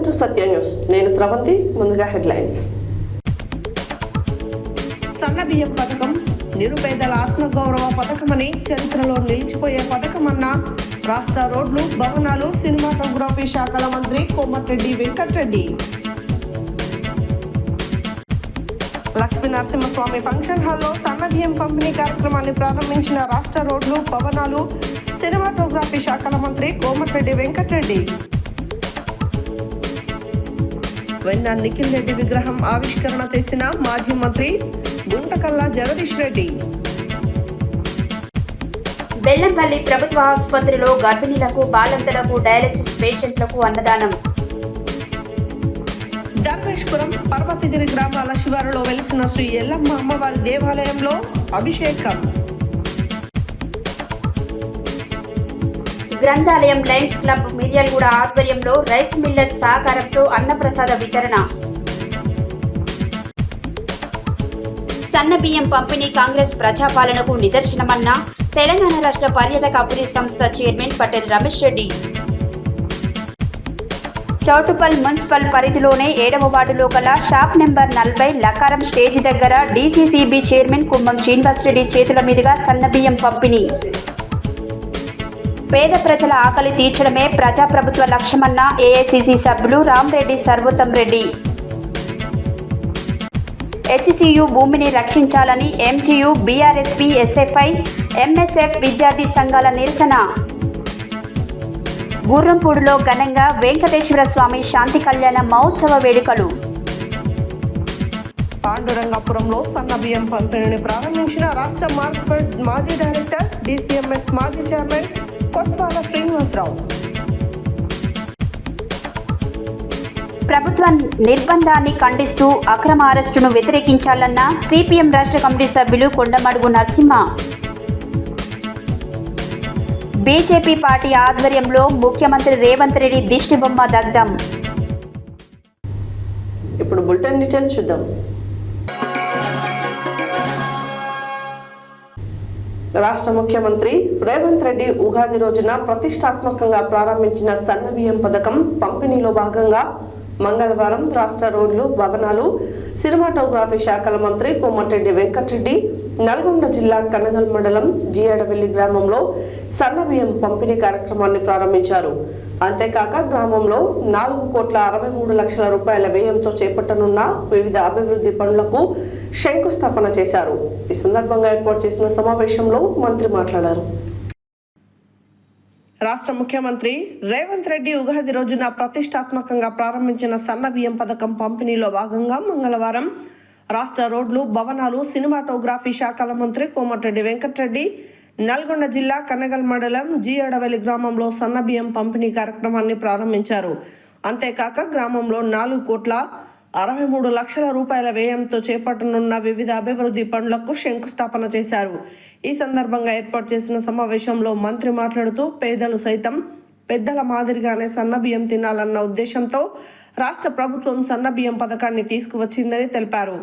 Welcome to Satya news. నేను స్రవంతి. ముందుగా headlines. సన్నబియ్యం పథకం నిరుపేదల ఆత్మగౌరవ పథకమని, చరిత్రలో నిలిచిపోయే పథకమన్న రాష్ట్ర రోడ్లు, భవనాలు, సినిమాటోగ్రఫీ శాఖల మంత్రి కోమటిరెడ్డి వెంకటరెడ్డి. లక్ష్మీ నరసింహస్వామి ఫంక్షన్ హాల్లో సన్నబియ్యం పంపిణీ కార్యక్రమాన్ని ప్రారంభించిన రాష్ట్ర రోడ్లు, భవనాలు, సినిమాటోగ్రఫీ శాఖల మంత్రి కోమటిరెడ్డి వెంకటరెడ్డి. వెన్న నిఖిల్ రెడ్డి విగ్రహం ఆవిష్కరణ చేసిన మాజీ మంత్రి గుంటకల్లా జగదీష్ రెడ్డి. బెల్లంపల్లి ప్రభుత్వ ఆసుపత్రిలో గర్భిణీలకు, బాలింతలకు, డయాలసిస్ పేషెంట్లకు అన్నదానం. ధర్మేశ్వరం పర్వతగిరి గ్రామాల శివారులో వెలిసిన శ్రీ ఎల్లమ్మ అమ్మవారి దేవాలయంలో అభిషేకం. గ్రంథాలయం లయన్స్ క్లబ్ మిర్యాలగూడ ఆధ్వర్యంలో రైస్ మిల్లర్స్ సహకారంతో అన్నప్రసాద వితరణ. సన్నబియ్యం పంపిణీ కాంగ్రెస్ ప్రజాపాలనకు నిదర్శనమన్న తెలంగాణ రాష్ట్ర పర్యాటక అభివృద్ధి సంస్థ చైర్మన్ పటేల్ రమేష్ రెడ్డి. చౌటుప్పల్ మున్సిపల్ పరిధిలోనే 7వ వార్డులో గల షాప్ నెంబర్ 40 లకారం స్టేజ్ దగ్గర డీసీసీబీ చైర్మన్ కుంభం శ్రీనివాసరెడ్డి చేతుల మీదుగా సన్నబియ్యం పంపిణీ. పేద ప్రజల ఆకలి తీర్చడమే ప్రజాప్రభుత్వ లక్ష్యమన్న ఏఐసీసీ సభ్యులు రామరెడ్డి సర్వోత్తం రెడ్డి. హెచ్సియు భూమిని రక్షించాలని ఎంజియు, బీఆర్ఎస్పీ, ఎస్ఎఫ్ఐ, ఎంఎస్ఎఫ్ విద్యార్థి సంఘాల నిరసన. గుర్రంపూడిలో ఘనంగా వెంకటేశ్వర స్వామి శాంతి కళ్యాణ మహోత్సవ వేడుకలు. పాండురంగాపురంలో సన్నబియ్యం పంపిణీని ప్రారంభించిన రాష్ట్ర మార్కెట్ మాజీ డైరెక్టర్, డీసీఎంఎస్ మాజీ చైర్మన్ కొత్వాల శ్రీనివాసరావు. ప్రభుత్వ నిర్బంధాన్ని ఖండిస్తూ అక్రమ అరెస్టును వ్యతిరేకించాలన్న సిపిఎం రాష్ట్ర కమిటీ సభ్యులు కొండమడుగు నరసింహ. బీజేపీ పార్టీ ఆధ్వర్యంలో ముఖ్యమంత్రి రేవంత్ రెడ్డి దిష్టిబొమ్మ దగ్ధం. ఇప్పుడు బులెటిన్ డీటెయిల్స్ చూద్దాం. రాష్ట్ర ముఖ్యమంత్రి రేవంత్ రెడ్డి ఉగాది రోజున ప్రతిష్టాత్మకంగా ప్రారంభించిన సన్నబియ్యం పథకం పంపిణీలో భాగంగా మంగళవారం రాష్ట్ర రోడ్లు, భవనాలు, సినిమాటోగ్రఫీ శాఖల మంత్రి కోమటిరెడ్డి వెంకటరెడ్డి నల్గొండ జిల్లా కనగల్ మండలం జియాడవెల్లి గ్రామంలో సన్నబియ్యం పంపిణీ కార్యక్రమాన్ని ప్రారంభించారు. అంతేకాక గ్రామంలో 4,63,00,000 రూపాయల వ్యయంతో చేపట్టనున్న వివిధ అభివృద్ధి పనులకు శంకుస్థాపన చేశారు. ఈ సందర్భంగా ఏర్పాటు చేసిన సమావేశంలో మంత్రి మాట్లాడారు. రాష్ట్ర ముఖ్యమంత్రి రేవంత్ రెడ్డి ఉగాది రోజున ప్రతిష్టాత్మకంగా ప్రారంభించిన సన్నబియ్యం పథకం పంపిణీలో భాగంగా మంగళవారం రాష్ట్ర రోడ్లు, భవనాలు, సినిమాటోగ్రఫీ శాఖల మంత్రి కోమటిరెడ్డి వెంకటరెడ్డి నల్గొండ జిల్లా కనగల్ మండలం జియాడవెల్లి గ్రామంలో సన్నబియ్యం పంపిణీ కార్యక్రమాన్ని ప్రారంభించారు. అంతేకాక గ్రామంలో 4,63,00,000 రూపాయల వ్యయంతో చేపట్టనున్న వివిధ అభివృద్ధి పనులకు శంకుస్థాపన చేశారు. ఈ సందర్భంగా ఏర్పాటు చేసిన సమావేశంలో మంత్రి మాట్లాడుతూ పేదలు సైతం పెద్దల మాదిరిగానే సన్నబియ్యం తినాలన్న ఉద్దేశంతో రాష్ట్ర ప్రభుత్వం సన్నబియ్యం పథకాన్ని తీసుకువచ్చిందని తెలిపారు.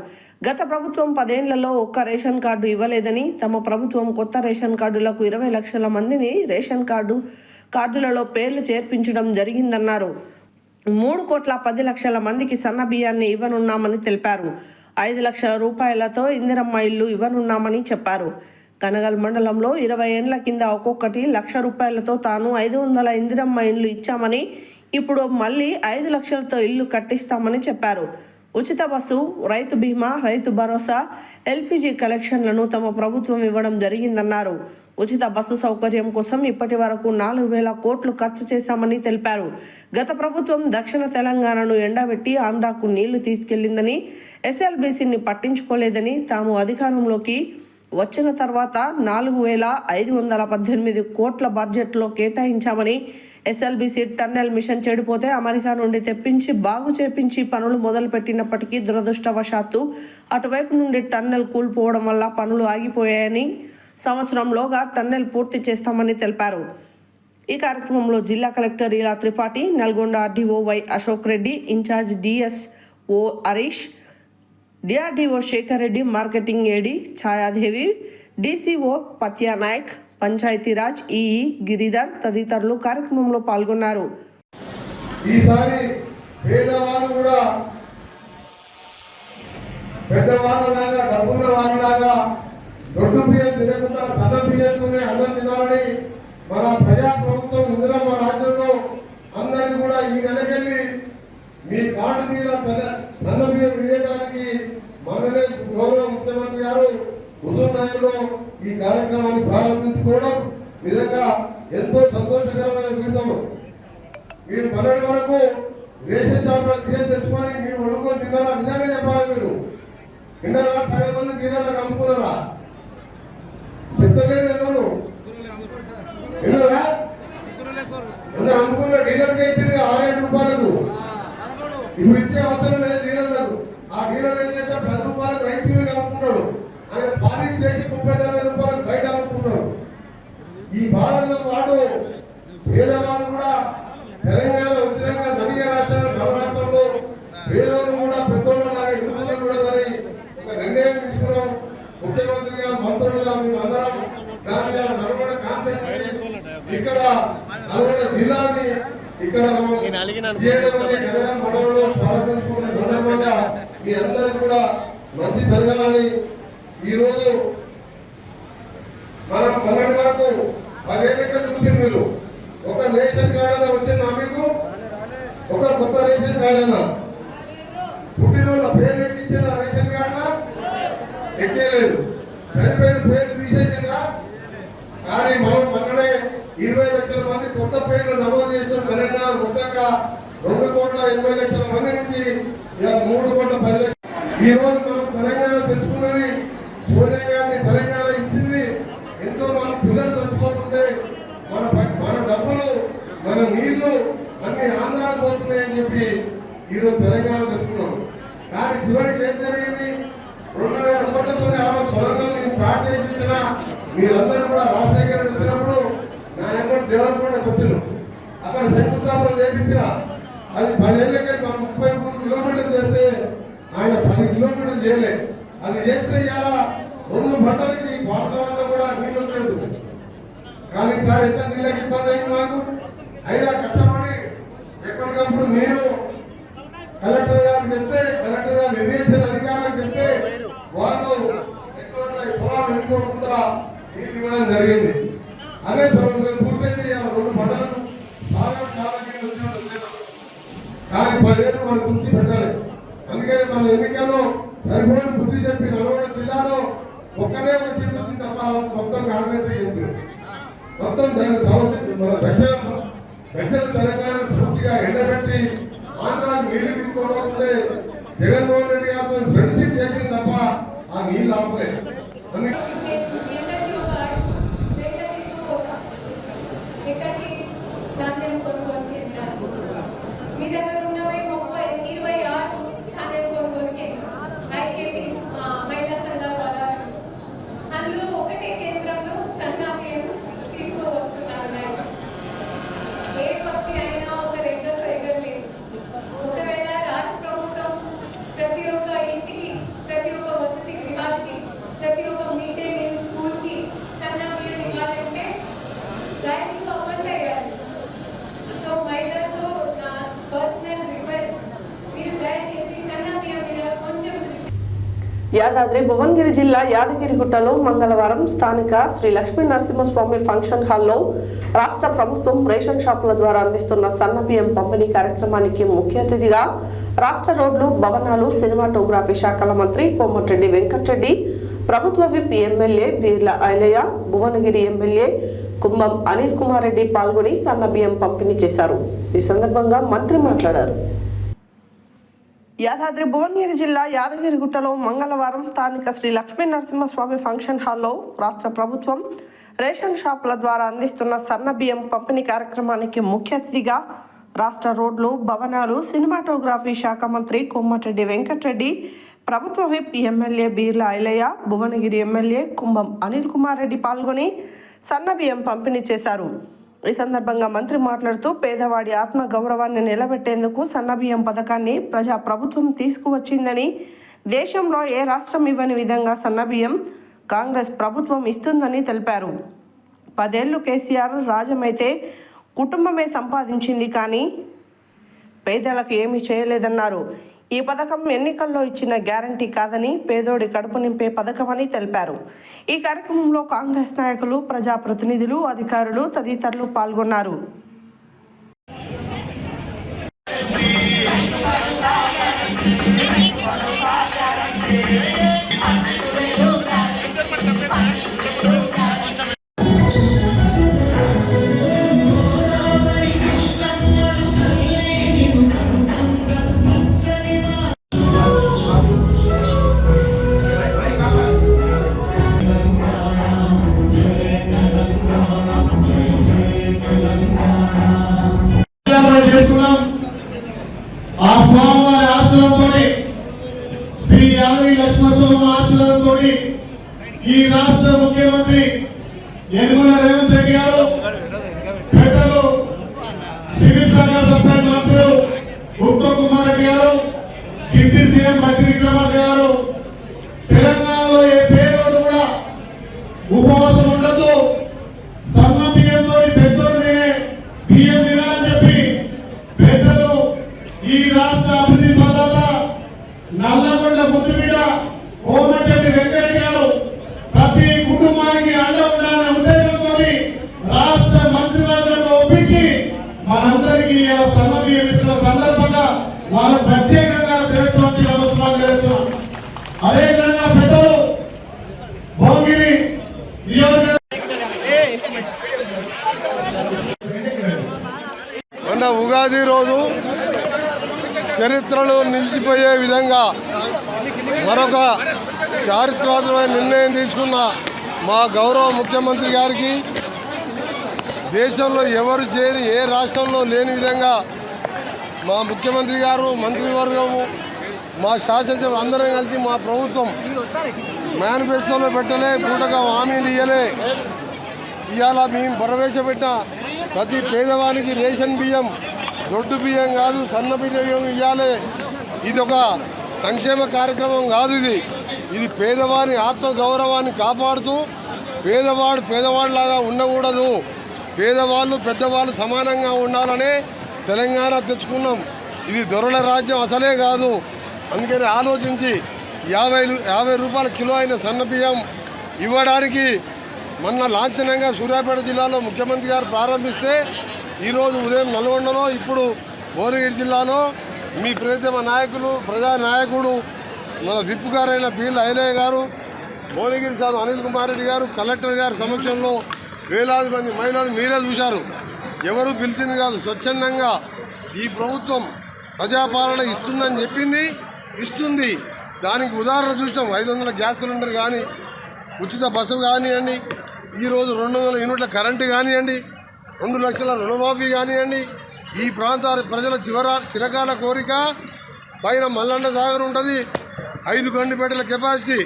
గత ప్రభుత్వం 10 ఏళ్లలో ఒక్క రేషన్ కార్డు ఇవ్వలేదని, తమ ప్రభుత్వం కొత్త రేషన్ కార్డులకు 20 లక్షల మందిని రేషన్ కార్డులలో పేర్లు చేర్పించడం జరిగిందన్నారు. 3,10,00,000 మందికి సన్నబియ్యాన్ని ఇవ్వనున్నామని తెలిపారు. 5 లక్షల రూపాయలతో ఇందిరమ్మ ఇల్లు ఇవ్వనున్నామని చెప్పారు. కనగల్ మండలంలో 20 ఏళ్ల కింద ఒక్కొక్కటి 1,00,000 రూపాయలతో తాను 500 ఇందిరమ్మ ఇల్లు ఇచ్చామని, ఇప్పుడు మళ్ళీ 5 లక్షలతో ఇల్లు కట్టిస్తామని చెప్పారు. ఉచిత బస్సు, రైతు బీమా, రైతు భరోసా, ఎల్పీజీ కలెక్షన్లను తమ ప్రభుత్వం ఇవ్వడం జరిగిందన్నారు. ఉచిత బస్సు సౌకర్యం కోసం ఇప్పటి వరకు 4,000 కోట్లు ఖర్చు చేశామని తెలిపారు. గత ప్రభుత్వం దక్షిణ తెలంగాణను ఎండబెట్టి ఆంధ్రాకు నీళ్లు తీసుకెళ్లిందని, ఎస్ఎల్బీసీని పట్టించుకోలేదని, తాము అధికారంలోకి వచ్చిన తర్వాత 4,518 కోట్ల బడ్జెట్లో కేటాయించామని, ఎస్ఎల్బీసీ టన్నెల్ మిషన్ చెడిపోతే అమెరికా నుండి తెప్పించి బాగు చేపించి పనులు మొదలుపెట్టినప్పటికీ దురదృష్టవశాత్తు అటువైపు నుండి టన్నెల్ కూలిపోవడం వల్ల పనులు ఆగిపోయాయని, సంవత్సరంలోగా టన్నెల్ పూర్తి చేస్తామని తెలిపారు. ఈ కార్యక్రమంలో జిల్లా collector Ila Tripathi, Nalgonda RDO Y Ashok Reddy, incharge DSO Harish, DRDO Shekar Reddy, marketing AD Chayadevi, DCO Patya Naik, Panchayati Raj EE Giridhar తదితరులు కార్యక్రమంలో పాల్గొన్నారు. ఈసారి పేదవాళ్ళు కూడా పెద్దవాళ్ళలాగా డబ్బున్న వాళ్ళలాగా దొడ్డు బియ్యం తినకుండా సన్న బియ్యంతోనే అన్నం తినాలని మన ప్రజా ప్రభుత్వం ఇందిరమ్మ రాజ్యంలో అందరినీ కూడా ఈ నెలకెళ్ళి మీ కార్డు మీద సన్న బియ్యం వేయడానికి మననే గౌరవ ముఖ్యమంత్రి గారు హుజూర్నగర్లో ఈ కార్యక్రమాన్ని ప్రారంభించుకోవడం నిజంగా ఎంతో సంతోషకరమైన విషయము. మీరు మొన్నటి వరకు రేషన్ షాపులో బియ్యం తెచ్చుకొని మీరు వండుకొని తిన్నారా? నిజంగా చెప్పాలి. మీరు తిన్నారా? సగం మంది డీలర్లకు అమ్ముకున్నారా? చెప్తలేదు ఎవరు విన్నారా? అందరు అమ్ముకున్న డీలర్కి ఇచ్చింది 6-7 రూపాయలకు. ఇప్పుడు ఇచ్చే అవసరం లేదు డీలర్లకు. ఆ డీలర్ ఏం చేస్తాడు? 10 రూపాయలకు రైస్ మిల్లుకి అమ్ముకుంటాడు. ఆయన పాలిష్ చేసి 30-40 రూపాయలకు బయట అమ్ముకుంటాడు. ఈ బాధతో పాటు పేదవాళ్ళు కూడా తెలంగాణ వచ్చినాక ధనిక రాష్ట్రాలు మన రాష్ట్రంలో పేదోళ్ళు కూడా పెద్దోళ్ళలాగా ఎన్నుకోకూడదని ఒక నిర్ణయం తీసుకున్నాం. ముఖ్యమంత్రిగా మంత్రులుగా మేము అందరం దాని నల్గొండ కాన్స్టిట్యూన్సీ ఇక్కడ నల్గొండ జిల్లాని ఇక్కడ మండలంలో ప్రారంభించుకున్న సందర్భంగా మీ అందరికీ కూడా మంచి జరగాలని ఈరోజు మనం మొన్నటి వరకు 10 ఏళ్ళ కింద చూసింది. మీరు ఒక రేషన్ కార్డు అన్న వచ్చిందా మీకు? ఒక కొత్త రేషన్ కార్డు అన్న పుట్టినోళ్ళ పేరు ఎక్కించిన రేషన్ కార్డులా ఎక్కేయలేదు. చనిపోయిన పేరు తీసేసిందా? కానీ మనం మొన్ననే 20 లక్షల మంది కొత్త పేర్లు నమోదు చేసిన తెలంగాణ మొత్తంగా 2,80,00,000 మంది నుంచి 3,10,00,000. ఈ రోజు మనం తెలంగాణ తెచ్చుకున్నది సోనియా గాంధీ తెలంగాణ ఇచ్చింది. ఎంతో మన పిల్లలు చచ్చిపోతుంటే మన డబ్బులు మన నీళ్లు అన్ని ఆంధ్రాకు పోతున్నాయని చెప్పి ఈరోజు తెలంగాణ తెచ్చుకున్నాం. కానీ చివరికి ఏం జరిగింది? 2,000 కోట్లతో సొరంగం స్టార్ట్ చేయించిన మీరందరూ కూడా రాజశేఖర రెడ్డి వచ్చినప్పుడు నా ఎమ్మడి దేవరకొండకు వచ్చాను. అక్కడ శంకుస్థాపన చేయించిన అది 10 ఏళ్ళకి మనం 33 కిలోమీటర్లు చేస్తే ఆయన 10 కిలోమీటర్లు చేయలే. అది చేస్తే ఇవాళ 2 పంటలకి వాతావరణంలో కూడా నీళ్ళు వచ్చేది. కానీ ఈసారి ఎంత నీళ్ళకి ఇబ్బంది అయింది మాకు. అయినా కష్టపడి ఎప్పటికప్పుడు నేను కలెక్టర్ గారికి చెప్తే, కలెక్టర్ గారు ఇరిగేషన్ అధికారులకు చెప్తే వాళ్ళు పొలాలు వెళ్ళిపోకుండా నీళ్ళు ఇవ్వడం జరిగింది. అదే సమయంలో పూర్తయింది. 2 పంటలకు సాగర్ కాలం కింద వచ్చేది. కానీ 10 ఏళ్ళు మనం గుర్తి పెట్టాలి. అందుకని మన ఎన్నికల్లో సరిపోయిన బుద్ధి చెప్పి నల్గొండ జిల్లాలో ఒక్కడే ఒక సీట్ వచ్చింది తప్ప మొత్తం కాంగ్రెస్ గెలిచింది. మొత్తం మన దక్షిణ తెలంగాణ పూర్తిగా ఎండబెట్టి ఆంధ్రాకి నీళ్లు తీసుకోవడం జగన్మోహన్ రెడ్డి గారితో ఫ్రెండ్షిప్ చేసింది తప్ప ఆ నీళ్ళు ఆపలేదు. యాదాద్రి భువనగిరి జిల్లా యాదగిరిగుట్టలో మంగళవారం స్థానిక శ్రీ లక్ష్మీ నరసింహస్వామి ఫంక్షన్ హాల్లో రాష్ట్ర ప్రభుత్వం రేషన్ షాపుల ద్వారా అందిస్తున్న సన్న బియ్యం పంపిణీ కార్యక్రమానికి ముఖ్య అతిథిగా రాష్ట్ర రోడ్లు భవనాలు సినిమాటోగ్రఫీ శాఖల మంత్రి కోమటిరెడ్డి వెంకటరెడ్డి, ప్రభుత్వ whip MLA Beerla Ilaiah, Bhuvanagiri MLA Kumbham Anil Kumar Reddy పాల్గొని సన్న బియ్యం పంపిణీ చేశారు. ఈ సందర్భంగా మంత్రి మాట్లాడారు. యాదాద్రి భువనగిరి జిల్లా యాదగిరిగుట్టలో మంగళవారం స్థానిక శ్రీ లక్ష్మీ నరసింహస్వామి ఫంక్షన్ హాల్లో రాష్ట్ర ప్రభుత్వం రేషన్ షాపుల ద్వారా అందిస్తున్న సన్న బియ్యం పంపిణీ కార్యక్రమానికి ముఖ్య అతిథిగా రాష్ట్ర రోడ్లు భవనాలు సినిమాటోగ్రఫీ శాఖ మంత్రి కోమటిరెడ్డి వెంకటరెడ్డి, ప్రభుత్వ whip MLA Beerla Ilaiah, Bhuvanagiri MLA Kumbham Anil Kumar Reddy పాల్గొని సన్న బియ్యం పంపిణీ చేశారు. ఈ సందర్భంగా మంత్రి మాట్లాడుతూ పేదవాడి ఆత్మ గౌరవాన్ని నిలబెట్టేందుకు సన్నబియ్యం పథకాన్ని ప్రజా ప్రభుత్వం తీసుకువచ్చిందని, దేశంలో ఏ రాష్ట్రం ఇవ్వని విధంగా సన్నబియ్యం కాంగ్రెస్ ప్రభుత్వం ఇస్తుందని తెలిపారు. 10 ఏళ్లు కేసీఆర్ రాజమైతే కుటుంబమే సంపాదించింది, కానీ పేదలకు ఏమీ చేయలేదన్నారు. ఈ పథకం ఎన్నికల్లో ఇచ్చిన గ్యారంటీ కాదని, పేదోడి కడుపు నింపే పథకమని తెలిపారు. ఈ కార్యక్రమంలో కాంగ్రెస్ నాయకులు, ప్రజాప్రతినిధులు, అధికారులు తదితరులు పాల్గొన్నారు. ఆ స్వామివారి ఆశీర్వాదంతో శ్రీ యాదగిరి లక్ష్మణస్వామి ఆశీర్వాదంతో ఈ రాష్ట్ర ముఖ్యమంత్రి యనమల రేవంత్ రెడ్డి గారు, పెద్దలు సివిల్ శాఖ సప్లై మంత్రులు ఉత్తమ్ కుమార్ రెడ్డి గారు, డిప్యూటీ సీఎం బట్టి విక్రమార్క గారు, తెలంగాణలో ఏ పేదోడు కూడా ఉపవాసం ఉండదు, సన్న బియ్యంతో పెద్దోడు తినే బియ్యం తినాలని చెప్పి పెద్దలు ఈ రాష్ట్ర అభివృద్ధి భద్రత నల్లగొండ ముద్దుబిడ్డ కోమటిరెడ్డి వెంకటరెడ్డి గారు ప్రతి కుటుంబానికి అండ ఉండాలనే ఉద్దేశంతో రాష్ట్ర మంత్రివర్గంలో ఒప్పించి మనందరికీ సన్నబియ్యం ఇస్తున్న సందర్భంగా వారు ప్రత్యేకంగా శ్రేష్ఠవంతి నమస్కారం చేస్తున్నాం. అదేవిధంగా పెద్దలు భోగిరి మొన్న ఉగాది రోజు చరిత్రలో నిలిచిపోయే విధంగా మరొక చారిత్రాత్మకమైన నిర్ణయం తీసుకున్న మా గౌరవ ముఖ్యమంత్రి గారికి, దేశంలో ఎవరు చేయని, ఏ రాష్ట్రంలో లేని విధంగా మా ముఖ్యమంత్రి గారు, మంత్రివర్గము, మా శాసనసభ అందరం కలిసి మా ప్రభుత్వం మేనిఫెస్టోలో పెట్టలే, పూటగా హామీలు ఇయ్యలే. ఇవాళ మేము ప్రవేశపెట్టిన ప్రతి పేదవానికి రేషన్ బియ్యం, దొడ్డు బియ్యం కాదు, సన్న బియ్యం ఇవ్వాలి. ఇది ఒక సంక్షేమ కార్యక్రమం కాదు. ఇది పేదవాని ఆత్మగౌరవాన్ని కాపాడుతూ పేదవాడిలాగా ఉండకూడదు, పేదవాళ్ళు పెద్దవాళ్ళు సమానంగా ఉండాలనే తెలంగాణ తెచ్చుకున్నాం. ఇది దొరల రాజ్యం అసలే కాదు. అందుకని ఆలోచించి 50 రూపాయల కిలో అయిన సన్న బియ్యం ఇవ్వడానికి మొన్న లాంఛనంగా సూర్యాపేట జిల్లాలో ముఖ్యమంత్రి గారు ప్రారంభిస్తే, ఈరోజు ఉదయం నల్గొండలో, ఇప్పుడు భువనగిరి జిల్లాలో మీ ప్రియతమ నాయకులు, ప్రజానాయకుడు, మన విప్ గారైన బీల్ ఐలయ్య గారు, భువనగిరి సార్ అనిల్ కుమార్ రెడ్డి గారు, కలెక్టర్ గారి సమక్షంలో వేలాది మంది మహిళలు మీరే చూశారు. ఎవరు పిలిచింది కాదు, స్వచ్ఛందంగా ఈ ప్రభుత్వం ప్రజాపాలన ఇస్తుందని చెప్పింది, ఇస్తుంది. దానికి ఉదాహరణ చూసాం. 500 గ్యాస్ సిలిండర్ కానీ, ఉచిత బస్సు కానివ్వండి, ఈరోజు 200 యూనిట్ల కరెంటు కానివ్వండి, 2 లక్షల రుణమాఫీ కానివ్వండి. ఈ ప్రాంతాల ప్రజల చిరకాల కోరిక. పైన మల్లన్న సాగర్ ఉంటుంది, 5 గండిపేటల కెపాసిటీ,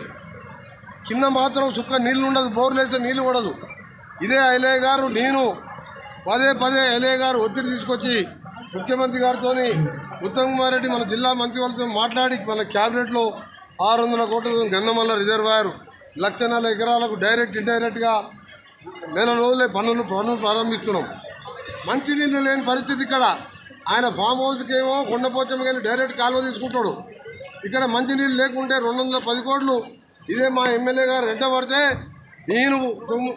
కింద మాత్రం సుక్క నీళ్ళు ఉండదు, బోర్లు వేస్తే నీళ్ళు పడదు. ఇదే ఐలయ్య గారు, నేను పదే ఐలయ్య గారు ఒత్తిడి తీసుకొచ్చి ముఖ్యమంత్రి గారితో, ఉత్తమ్ కుమార్ రెడ్డి మన జిల్లా మంత్రి వాళ్ళతో మాట్లాడి మన క్యాబినెట్లో 600 కోట్ల గంధమల్ల రిజర్వాయర్ 1,04 ఎకరాలకు ఇండైరెక్ట్గా నెల రోజులే పనులు ప్రారంభిస్తున్నాం. మంచినీళ్ళు లేని పరిస్థితి ఇక్కడ. ఆయన ఫామ్ హౌస్కి ఏమో కొండపోచమ్మకి వెళ్ళి డైరెక్ట్ కాలువ తీసుకుంటాడు. ఇక్కడ మంచినీళ్ళు లేకుంటే 210 కోట్లు ఇదే మా ఎమ్మెల్యే గారు వెంట పడితే, నేను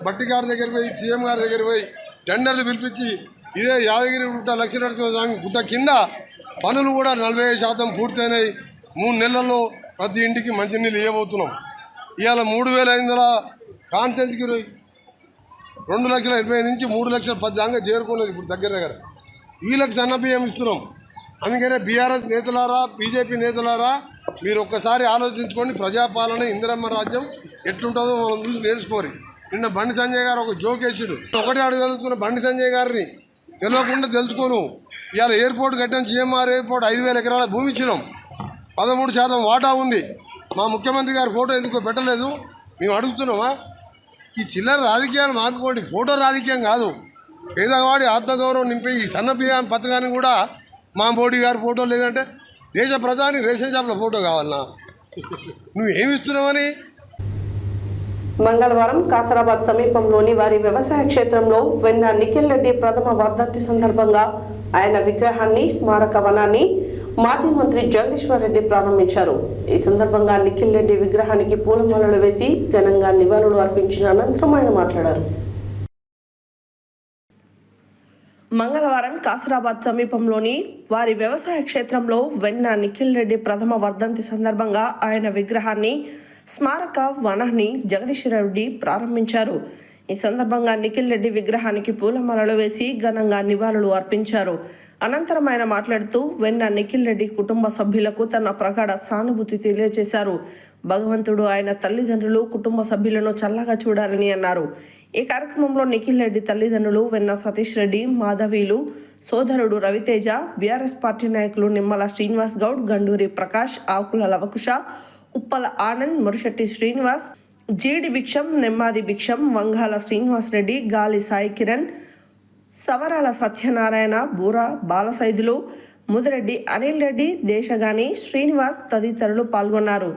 బట్టి గారి దగ్గరికి పోయి, సీఎం గారి దగ్గరికి పోయి టెండర్లు పిలిపించి ఇదే యాదగిరి గుట్ట లక్ష్మీనరసింహస్వామి గుట్ట కింద పనులు కూడా 45% పూర్తయినాయి. 3 నెలల్లో ప్రతి ఇంటికి మంచినీళ్ళు ఇవ్వబోతున్నాం. ఇవాళ 3,500 కాన్సెన్స్కి 2,80,000 నుంచి 3,10,000 దాకా చేరుకున్నది ఇప్పుడు దగ్గర. వీళ్ళకి సన్న బియ్యం ఇస్తున్నాం. అందుకనే బీఆర్ఎస్ నేతలారా, బీజేపీ నేతలారా, మీరు ఒక్కసారి ఆలోచించుకోండి. ప్రజాపాలన, ఇందిరమ్మ రాజ్యం ఎట్లుంటుందో మనం చూసి నేర్చుకోరు. నిన్న బండి సంజయ్ గారు ఒక జోకేసుడు, ఒకటే అడగదలుచుకున్న బండి సంజయ్ గారిని తెలియకుండా తెలుసుకోను. ఇవాళ ఎయిర్పోర్ట్ కట్టాం, జిఎంఆర్ ఎయిర్పోర్ట్ 5,000 ఎకరాల భూమి ఇచ్చినాం, 13% వాటా ఉంది. మా ముఖ్యమంత్రి గారి ఫోటో ఎందుకో పెట్టలేదు. మేము అడుగుతున్నామా? ఈ చిల్లర రాజకీయాలు మానుకోండి, ఫోటో రాజకీయం కాదు. పేదవాడి ఆత్మగౌరవం నింపే ఈ సన్న బియ్యం పథకాన్ని కూడా మా మోడీ గారి ఫోటో లేదంటే దేశ ప్రధాని రేషన్ షాప్ల ఫోటో కావాలన్నా? నువ్వేమి ఇస్తున్నావని? మంగళవారం కాసరాబాద్ సమీపంలోని వారి వ్యవసాయ క్షేత్రంలో వెన్న నిఖిల్ రెడ్డి ప్రథమ వర్ధంతి సందర్భంగా ఆయన విగ్రహాన్ని స్మారక వనాన్ని మాజీ మంత్రి జగదీశ్వర్ రెడ్డి ప్రారంభించారు. ఈ సందర్భంగా నిఖిల్ రెడ్డి విగ్రహానికి పూలమాలలు వేసి ఘనంగా నివాళులు అర్పించిన అనంతరం ఆయన మాట్లాడారు. మంగళవారం కాసరాబాద్ సమీపంలోని వారి వ్యవసాయ క్షేత్రంలో వెన్న నిఖిల్ రెడ్డి ప్రథమ వర్ధంతి సందర్భంగా ఆయన విగ్రహాన్ని స్మారక వనాన్ని జగదీశ్వర్ రెడ్డి ప్రారంభించారు. ఈ సందర్భంగా నిఖిల్ రెడ్డి విగ్రహానికి పూలమాలలు వేసి ఘనంగా నివాళులు అర్పించారు. అనంతరం ఆయన మాట్లాడుతూ వెన్న నిఖిల్ రెడ్డి కుటుంబ సభ్యులకు తన ప్రగాఢ సానుభూతి తెలియజేశారు. భగవంతుడు ఆయన తల్లిదండ్రులు కుటుంబ సభ్యులను చల్లగా చూడాలని అన్నారు. ఈ కార్యక్రమంలో నిఖిల్ రెడ్డి తల్లిదండ్రులు వెన్న సతీష్ రెడ్డి, మాధవీలు, సోదరుడు రవితేజ, బీఆర్ఎస్ పార్టీ నాయకులు నిమ్మల శ్రీనివాస్ గౌడ్, గండూరి ప్రకాష్, ఆకుల లవకుశ, ఉప్పల ఆనంద్, మురిశెట్టి శ్రీనివాస్, జీడి భిక్షం, నెమ్మాది భిక్షం, వంగాల శ్రీనివాస్ రెడ్డి, గాలి సాయి కిరణ్, సవరాల సత్యనారాయణ, బూరా బాలసైదులు, ముదిరెడ్డి అనిల్ రెడ్డి, దేశగాని శ్రీనివాస్ తదితరులు పాల్గొన్నారు.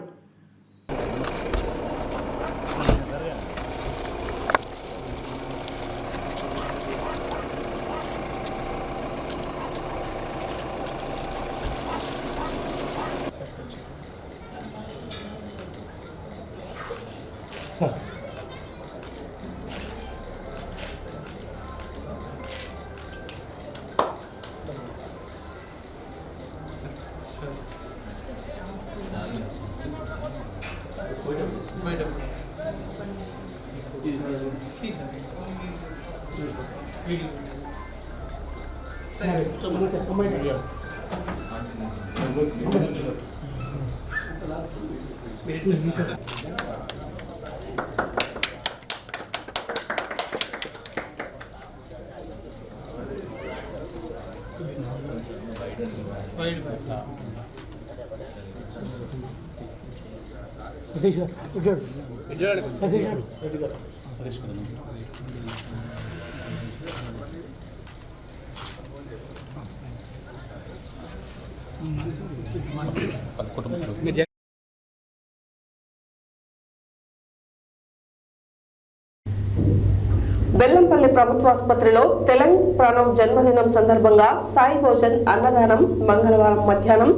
బెల్లంపల్లి ప్రభుత్వ ఆసుపత్రిలో తెలంగ్ ప్రణవ్ జన్మదినం సందర్భంగా సాయి భోజన్ అన్నదానం మంగళవారం మధ్యాహ్నం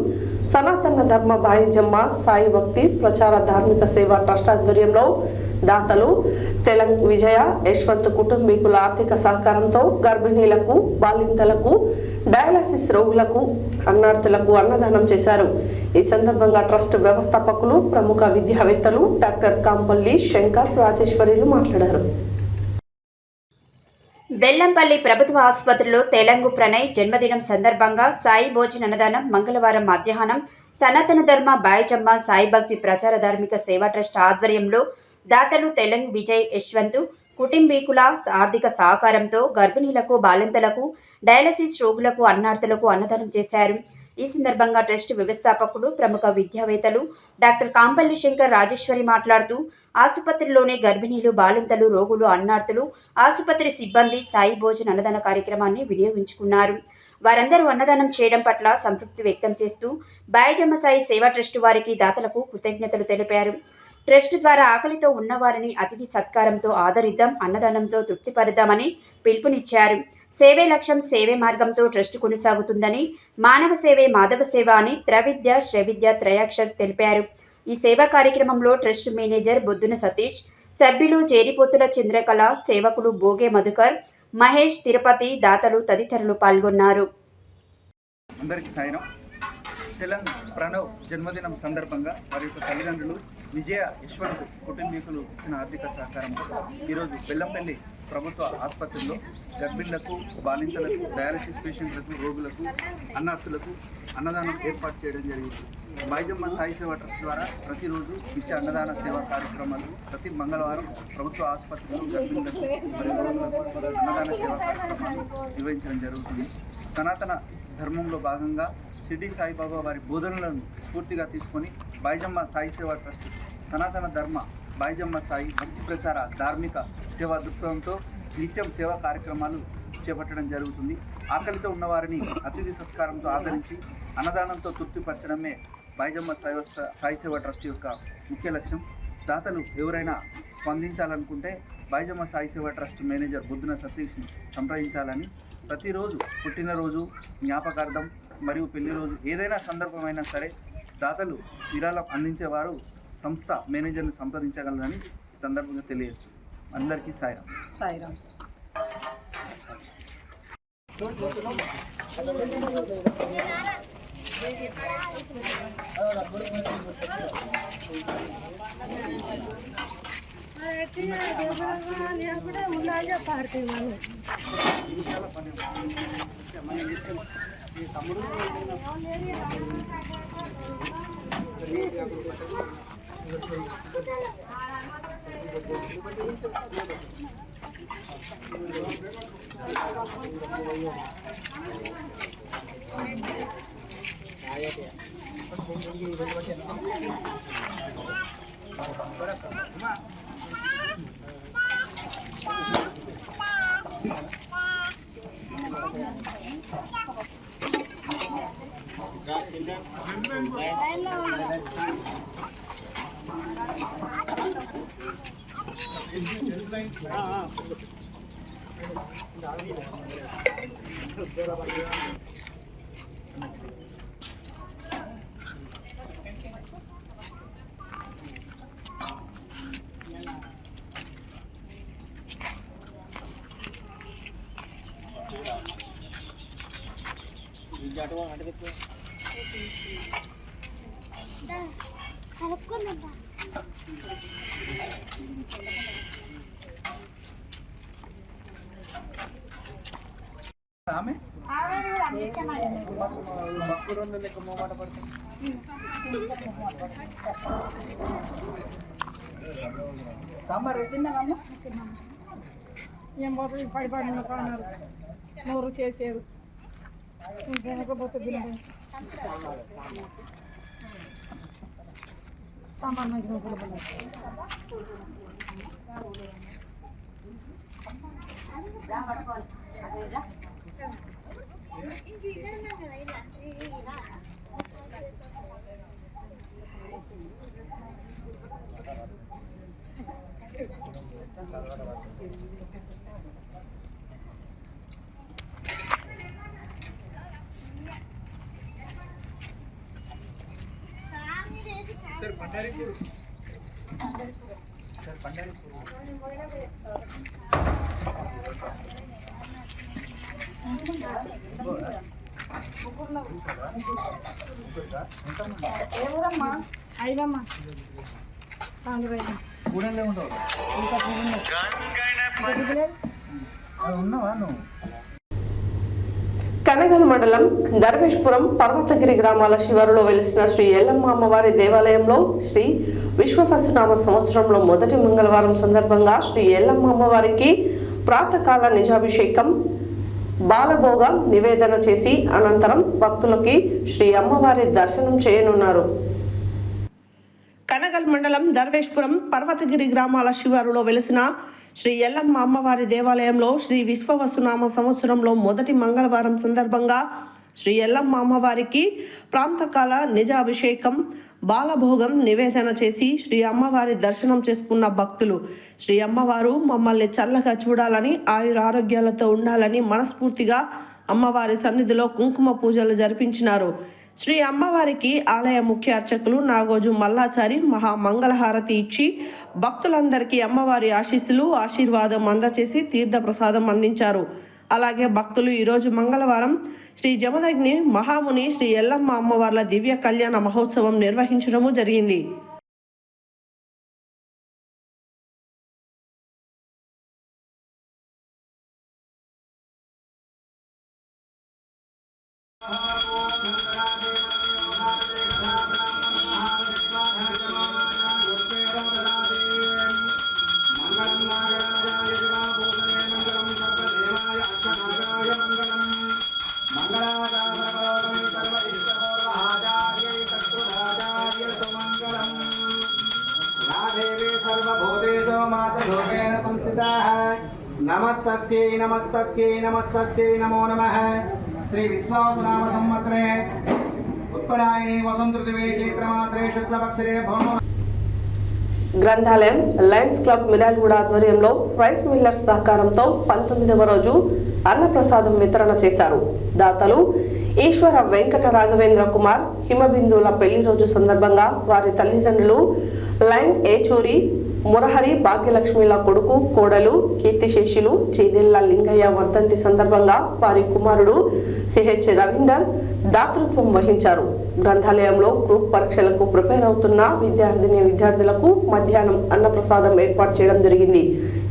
సనాతన ధర్మ బాయిజమ్మ సాయి భక్తి ప్రచార ధార్మిక సేవా ట్రస్ట్ ఆధ్వర్యంలో దాతలు తెలంగ్ విజయ యశ్వంత్ కుటుంబీకుల ఆర్థిక సహకారంతో గర్భిణీలకు, బాలింతలకు, డయాలసిస్ రోగులకు, అన్నార్థులకు అన్నదానం చేశారు. ఈ సందర్భంగా ట్రస్ట్ వ్యవస్థాపకులు, ప్రముఖ విద్యావేత్తలు డాక్టర్ కాంపల్లి శంకర్, రాజేశ్వరిలు మాట్లాడారు. బెల్లంపల్లి ప్రభుత్వ ఆసుపత్రిలో తెలంగు ప్రణయ్ జన్మదినం సందర్భంగా సాయి భోజన్ అన్నదానం మంగళవారం మధ్యాహ్నం సనాతన ధర్మ బాయజమ్మ సాయి భక్తి ప్రచార ధార్మిక సేవా ట్రస్ట్ ఆధ్వర్యంలో దాతలు తెలంగ్ విజయ్ యశ్వంత్ కుటుంబీకుల ఆర్థిక సహకారంతో గర్భిణీలకు, బాలింతలకు, డయాలసిస్ రోగులకు, అన్నార్థులకు అన్నదానం చేశారు. ఈ సందర్భంగా ట్రస్ట్ వ్యవస్థాపకులు, ప్రముఖ విద్యావేత్తలు డాక్టర్ కాంపల్లి శంకర్, రాజేశ్వరి మాట్లాడుతూ ఆసుపత్రిలోనే గర్భిణీలు, బాలింతలు, రోగులు, అన్నార్థులు, ఆసుపత్రి సిబ్బంది సాయి భోజన్ అన్నదాన కార్యక్రమాన్ని వినియోగించుకున్నారు. వారందరూ అన్నదానం చేయడం పట్ల సంతృప్తి వ్యక్తం చేస్తూ బాయజమ్మ సాయి సేవా ట్రస్ట్ వారికి, దాతలకు కృతజ్ఞతలు తెలిపారు. ట్రస్ట్ ద్వారా ఆకలితో ఉన్నవారిని అతిథి సత్కారంతో ఆదరిద్దాం, అన్నదానంతో తృప్తిపరుద్దామని పిలుపునిచ్చారు. సేవే లక్ష్యం, సేవే మార్గంతో ట్రస్ట్ కొనసాగుతుందని, మానవ సేవే మాధవ సేవ అని త్రవిద్య, శ్రవిద్య, త్రయాక్షర్ తెలిపారు. ఈ సేవా కార్యక్రమంలో ట్రస్ట్ మేనేజర్ బొద్దున సతీష్, సభ్యులు చేరిపోతుల చంద్రకళ, సేవకులు బోగే మధుకర్, మహేష్, తిరుపతి, దాతలు తదితరులు పాల్గొన్నారు. అందరికీ సాయం. తెలంగ్ ప్రణవ్ జన్మదినం సందర్భంగా వారి యొక్క తల్లిదండ్రులు విజయ యశ్వంత్ కుటుంబీకులు ఇచ్చిన ఆర్థిక సహకారంతో ఈరోజు బెల్లంపల్లి ప్రభుత్వ ఆసుపత్రిలో గర్భిణులకు, బాలింతలకు, డయాలసిస్ పేషెంట్లకు, రోగులకు, అన్నార్థులకు అన్నదానం ఏర్పాటు చేయడం జరిగింది. బాయజమ్మ సాయి సేవా ట్రస్ట్ ద్వారా ప్రతిరోజు నిత్య అన్నదాన సేవా కార్యక్రమాలు ప్రతి మంగళవారం ప్రభుత్వ ఆసుపత్రిలో గర్భిణులకు మరియు రోగులకు అన్నదాన సేవా కార్యక్రమాలు నిర్వహించడం జరుగుతుంది. సనాతన ధర్మంలో భాగంగా షిర్డీ సాయిబాబా వారి బోధనలను స్ఫూర్తిగా తీసుకొని బాయజమ్మ సాయి సేవా ట్రస్ట్ సనాతన ధర్మ బాయజమ్మ సాయి భక్తి ప్రచార ధార్మిక సేవా దృక్పథంతో నిత్యం సేవా కార్యక్రమాలు చేపట్టడం జరుగుతుంది. ఆకలితో ఉన్నవారిని అతిథి సత్కారంతో ఆదరించి అన్నదానంతో తృప్తిపరచడమే బాయజమ్మ సాయి సేవా ట్రస్ట్ యొక్క ముఖ్య లక్ష్యం. దాతలు ఎవరైనా స్పందించాలనుకుంటే బాయిజమ్మ సాయి సేవా ట్రస్ట్ మేనేజర్ బుద్ధున సతీష్ని సంప్రదించాలని, ప్రతిరోజు పుట్టినరోజు, జ్ఞాపకార్థం మరియు పెళ్లి రోజు ఏదైనా సందర్భమైనా సరే దాతలు విరాళం అందించేవారు సంస్థ మేనేజర్ని సంప్రదించగలరని ఈ సందర్భంగా తెలియజేస్తుంది. అందరికీ సాయిరామ్. ఆమె సాంబార్ వేసిందామా? ఏం పోతుంది పడిపడిన కాన్నారు నోరు చేసేది ఇంకెనకపోతే తినడం సాంబార్ మంచిగా सर पंडारीपुर सर पंडारीपुर ఏమమ్మా అయినమ్మా కూడలే ఉండవు ఉన్నావా నువ్వు? కనగల్ మండలం దర్వేష్పురం పర్వతగిరి గ్రామాల శివారులో వెలిసిన శ్రీ ఎల్లమ్మ అమ్మవారి దేవాలయంలో శ్రీ విశ్వవసునామ సంవత్సరంలో మొదటి మంగళవారం సందర్భంగా శ్రీ ఎల్లమ్మ అమ్మవారికి ప్రాతకాల నిజాభిషేకం బాలభోగ నివేదన చేసి అనంతరం భక్తులకి శ్రీ అమ్మవారి దర్శనం చేయనున్నారు. కనగల్ మండలం దర్వేష్పురం పర్వతగిరి గ్రామాల శివారులో వెలిసిన శ్రీ ఎల్లమ్మ అమ్మవారి దేవాలయంలో శ్రీ విశ్వవసునామ సంవత్సరంలో మొదటి మంగళవారం సందర్భంగా శ్రీ ఎల్లమ్మ అమ్మవారికి ప్రాంతకాల నిజాభిషేకం బాలభోగం నివేదన చేసి శ్రీ అమ్మవారి దర్శనం చేసుకున్న భక్తులు శ్రీ అమ్మవారు మమ్మల్ని చల్లగా చూడాలని ఆయురారోగ్యాలతో ఉండాలని మనస్ఫూర్తిగా అమ్మవారి సన్నిధిలో కుంకుమ పూజలు జరిపించినారు. శ్రీ అమ్మవారికి ఆలయ ముఖ్య అర్చకులు నాగోజు మల్లాచారి మహామంగళహారతి ఇచ్చి భక్తులందరికీ అమ్మవారి ఆశీర్వాదం అందచేసి తీర్థ ప్రసాదం అందించారు. అలాగే భక్తులు ఈరోజు మంగళవారం శ్రీ జమదగ్ని మహాముని శ్రీ ఎల్లమ్మ అమ్మవార్ల దివ్య కళ్యాణ మహోత్సవం నిర్వహించడము జరిగింది. नमस्तस्यै नमो नमः। श्री विश्वावसुनाम संवत्सरे उत्तरायणे वसंत ऋतुवे चैत्रमासे शुक्लपक्षे भौम గ్రంథాలయం లయన్స్ క్లబ్ మిర్యాలగూడ ఆధ్వర్యంలో రైస్ మిల్లర్స్ సహకారంతో 19వ రోజు అన్నప్రసాదం వితరణ చేశారు. దాతలు ఈశ్వర వెంకట రాఘవేంద్ర కుమార్ హిమబిందుల పెళ్లి రోజు సందర్భంగా వారి తల్లిదండ్రులు లైన్ ఏచూరి మురహరి భాగ్యలక్ష్మిల కొడుకు కోడలు కీర్తిశేషులు చీదెళ్ల లింగయ్య వర్ధంతి సందర్భంగా వారి కుమారుడు సిహెచ్ రవీందర్ దాతృత్వం వహించారు. గ్రంథాలయంలో గ్రూప్ పరీక్షలకు ప్రిపేర్ అవుతున్న విద్యార్థులకు మధ్యాహ్నం అన్నప్రసాదం ఏర్పాటు చేయడం జరిగింది.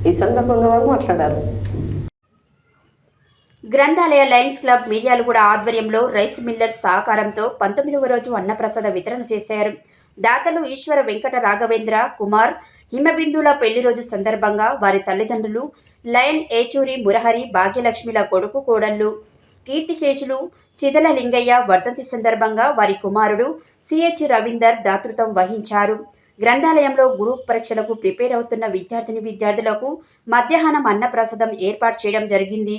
ఈ సందర్భంగా వారు మాట్లాడారు. గ్రంథాలయ లయన్స్ క్లబ్ మిర్యాలగూడ ఆధ్వర్యంలో రైస్ మిల్లర్స్ సహకారంతో 19వ రోజు అన్నప్రసాద వితరణ చేశారు. దాతలు ఈశ్వర వెంకట రాఘవేంద్ర కుమార్ హిమబిందుల పెళ్లి రోజు సందర్భంగా వారి తల్లిదండ్రులు లయన్ ఏచూరి మురహరి భాగ్యలక్ష్మిల కొడుకు కోడళ్లు కీర్తిశేషులు చిదల లింగయ్య వర్ధంతి సందర్భంగా వారి కుమారుడు సిహెచ్ రవీందర్ దాతృత్వం వహించారు. గ్రంథాలయంలో గ్రూప్ పరీక్షలకు ప్రిపేర్ అవుతున్న విద్యార్థులకు మధ్యాహ్నం అన్నప్రసాదం ఏర్పాటు చేయడం జరిగింది.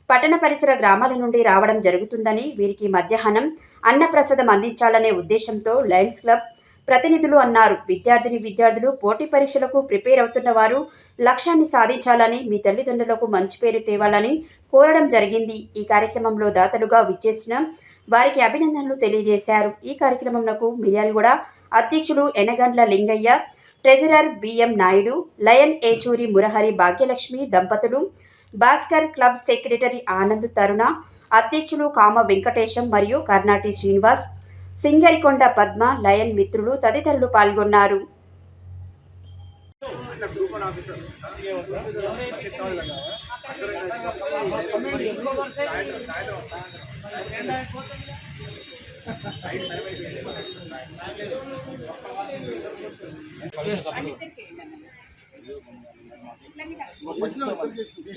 పట్టణ పరిసర గ్రామాల నుండి రావడం జరుగుతుందని వీరికి మధ్యాహ్నం అన్నప్రసాదం అందించాలనే ఉద్దేశంతో లయన్స్ క్లబ్ ప్రతినిధులు అన్నారు. విద్యార్థులు పోటీ పరీక్షలకు ప్రిపేర్ అవుతున్న వారు లక్ష్యాన్ని సాధించాలని, మీ తల్లిదండ్రులకు మంచి పేరు తేవాలని కోరడం జరిగింది. ఈ కార్యక్రమంలో దాతలుగా విచ్చేసిన వారికి అభినందనలు తెలియజేశారు. ఈ కార్యక్రమంలో మిర్యాలగూడ అధ్యక్షులు Enagandla Lingaiah, treasurer BM Naidu, lion Yechury Murahari Bhagyalakshmi దంపతులు, భాస్కర్ క్లబ్ సెక్రటరీ ఆనంద్ తరుణ, అధ్యక్షులు కామ వెంకటేశం మరియు కర్ణాటి శ్రీనివాస్, సింగరికొండ పద్మ, లయన్ మిత్రులు తదితరులు పాల్గొన్నారు.